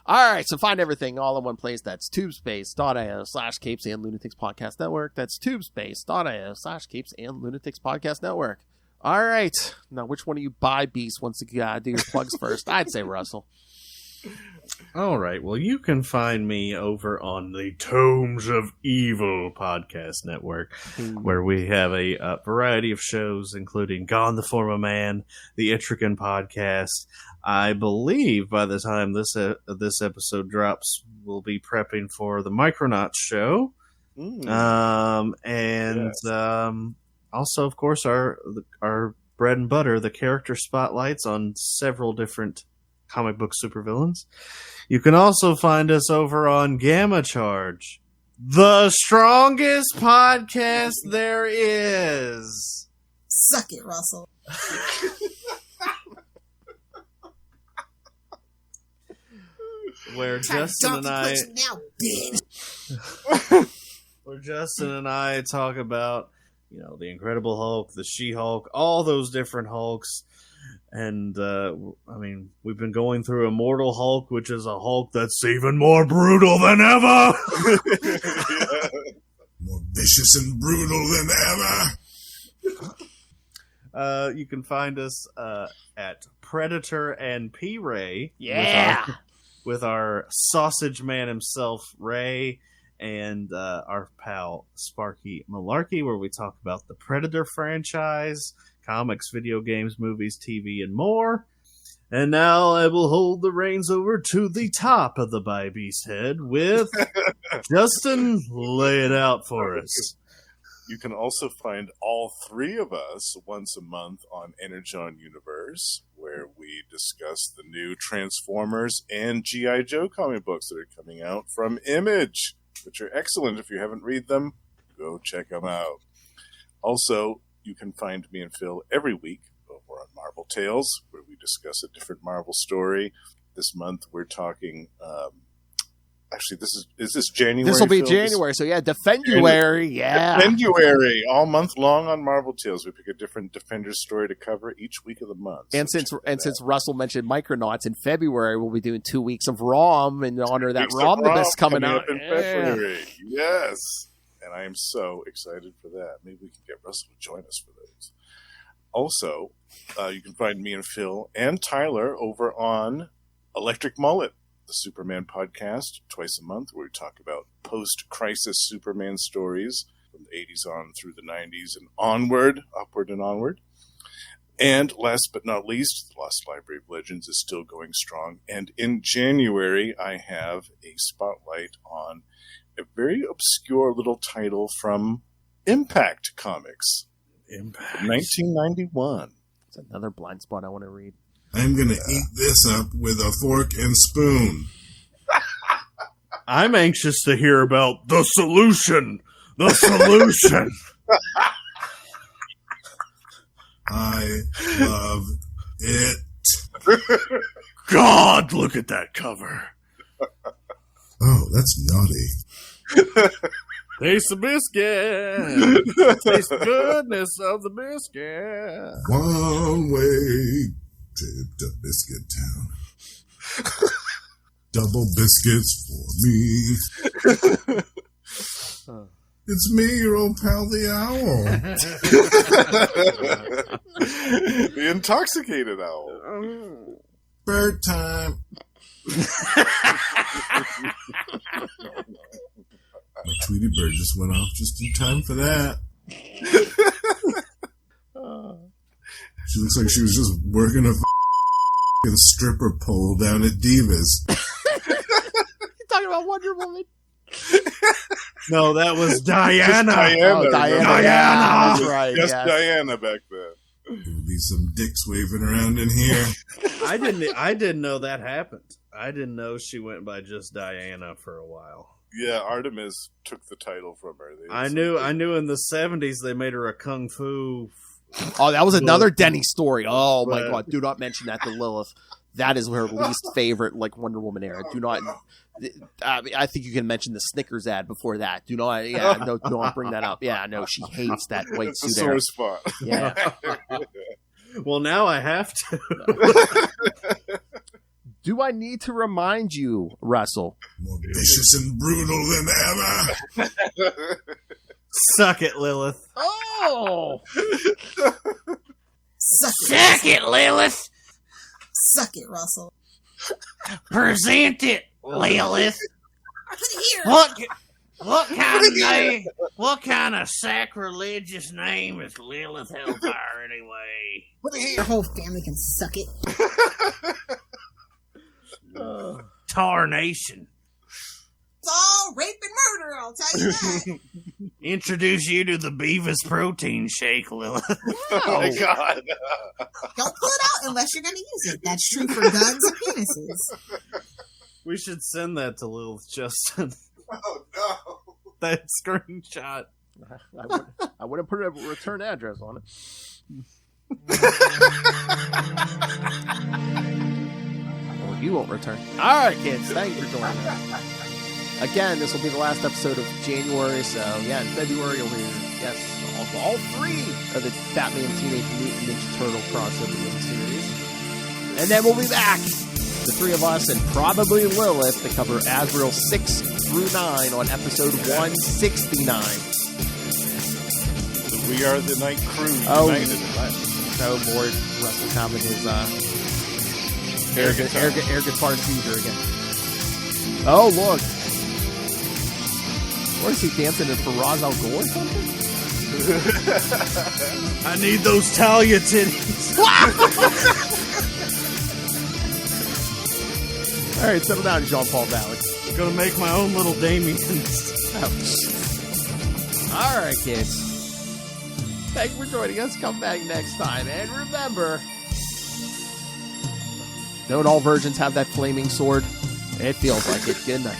All right, so find everything all in one place. That's tubespace.io/Capes and Lunatics Podcast Network. That's tubespace.io/Capes and Lunatics Podcast Network. All right. Now, which one of you buy beasts wants to do your plugs first? I'd say Russell. All right. Well, you can find me over on the Tomes of Evil Podcast Network, where we have a variety of shows, including Gone the Form of Man, the Etrigan Podcast. I believe by the time this episode drops, we'll be prepping for the Micronauts show. Also, of course, our bread and butter, the character spotlights on several different comic book supervillains. You can also find us over on Gamma Charge, the strongest podcast there is. Suck it, Russell. Where Justin and I now, bitch. where Justin and I talk about, the Incredible Hulk, the She-Hulk, all those different Hulks. And, we've been going through Immortal Hulk, which is a Hulk that's even more brutal than ever. More vicious and brutal than ever. You can find us at Predator and P-Ray. Yeah. With our sausage man himself, Ray, and our pal Sparky Malarkey, where we talk about the Predator franchise, comics, video games, movies, TV, and more. And now I will hold the reins over to the top of the By Beast Head with Justin. Lay it out for us. You can also find all three of us once a month on Energon Universe, where we discuss the new Transformers and G.I. Joe comic books that are coming out from Image, which are excellent. If you haven't read them, go check them out. Also, you can find me and Phil every week over on Marvel Tales, where we discuss a different Marvel story. This month we're talking... Actually, is this January? This will be Phil? January, so yeah, Defenduary, yeah. Defenduary, all month long on Marvel Tales. We pick a different Defender story to cover each week of the month. And since Russell mentioned Micronauts, in February we'll be doing 2 weeks of ROM in honor of that ROMnibus coming out. Up in February. Yes. And I am so excited for that. Maybe we can get Russell to join us for those. Also, you can find me and Phil and Tyler over on Electric Mullet, the Superman podcast, twice a month, where we talk about post-crisis Superman stories from the 80s on through the 90s and upward and onward. And last but not least, the Lost Library of Legends is still going strong. And in January, I have a spotlight on a very obscure little title from Impact Comics. Impact. 1991. It's another blind spot I want to read. I'm going to eat this up with a fork and spoon. I'm anxious to hear about the solution. The solution. I love it. God, look at that cover. Oh, that's naughty. Taste the biscuit. Taste the goodness of the biscuit. One way trip to Biscuit Town. Double biscuits for me. It's me, your old pal, the owl. The intoxicated owl. Bird time. My Tweety bird just went off just in time for that. She looks like she was just working a stripper pole down at Divas. You're talking about Wonder Woman. No, that was Diana. Diana. Oh, Diana. remember? Yeah, that's right. Yes, yes. Diana back then. There'll be some dicks waving around in here. I didn't know that happened. I didn't know she went by just Diana for a while. Yeah, Artemis took the title from her. I knew in the 70s they made her a kung fu. Oh, that was another Denny story. Oh my But- god! Do not mention that to Lilith. That is her least favorite, like Wonder Woman era. Do not. I think you can mention the Snickers ad before that. Do not. Yeah, no, don't bring that up. Yeah, no, she hates that white It's a suit sore era. spot. Yeah. Well, now I have to. Do I need to remind you, Russell? More vicious and brutal than ever. Suck it, Lilith. Oh, Suck it. Lilith. Suck it, Russell. Present it, Lilith. Put it here. What kind of name? What kind of sacrilegious name is Lilith Hellfire anyway? Your whole family can suck it. Tarnation. It's all rape and murder, I'll tell you that. Introduce you to the Beavis protein shake, Lilith. Oh my god. Don't pull it out unless you're going to use it. That's true for guns and penises. We should send that to Lilith, Justin. Oh, no. That screenshot. I wouldn't put a return address on it. Or you won't return. All right, kids. Thank you for joining us. Again, this will be the last episode of January, so yeah, in February you'll hear, yes, all three of the Batman Teenage Mutant Ninja Turtle crossover miniseries. And then we'll be back, the three of us and probably Lilith, to cover Azrael 6 through 9 on episode 169. We are the Night Crew. Oh. United. So Lord Russell having his Air guitar. air guitar seizure again. Oh, look. What is he dancing in for Ra's al Ghul or something? I need those Talia titties. All right, settle down, Jean-Paul Valley. I'm gonna make my own little Damians. All right, kids. Thanks for joining us. Come back next time. And remember, don't all virgins have that flaming sword? It feels like it. Good night.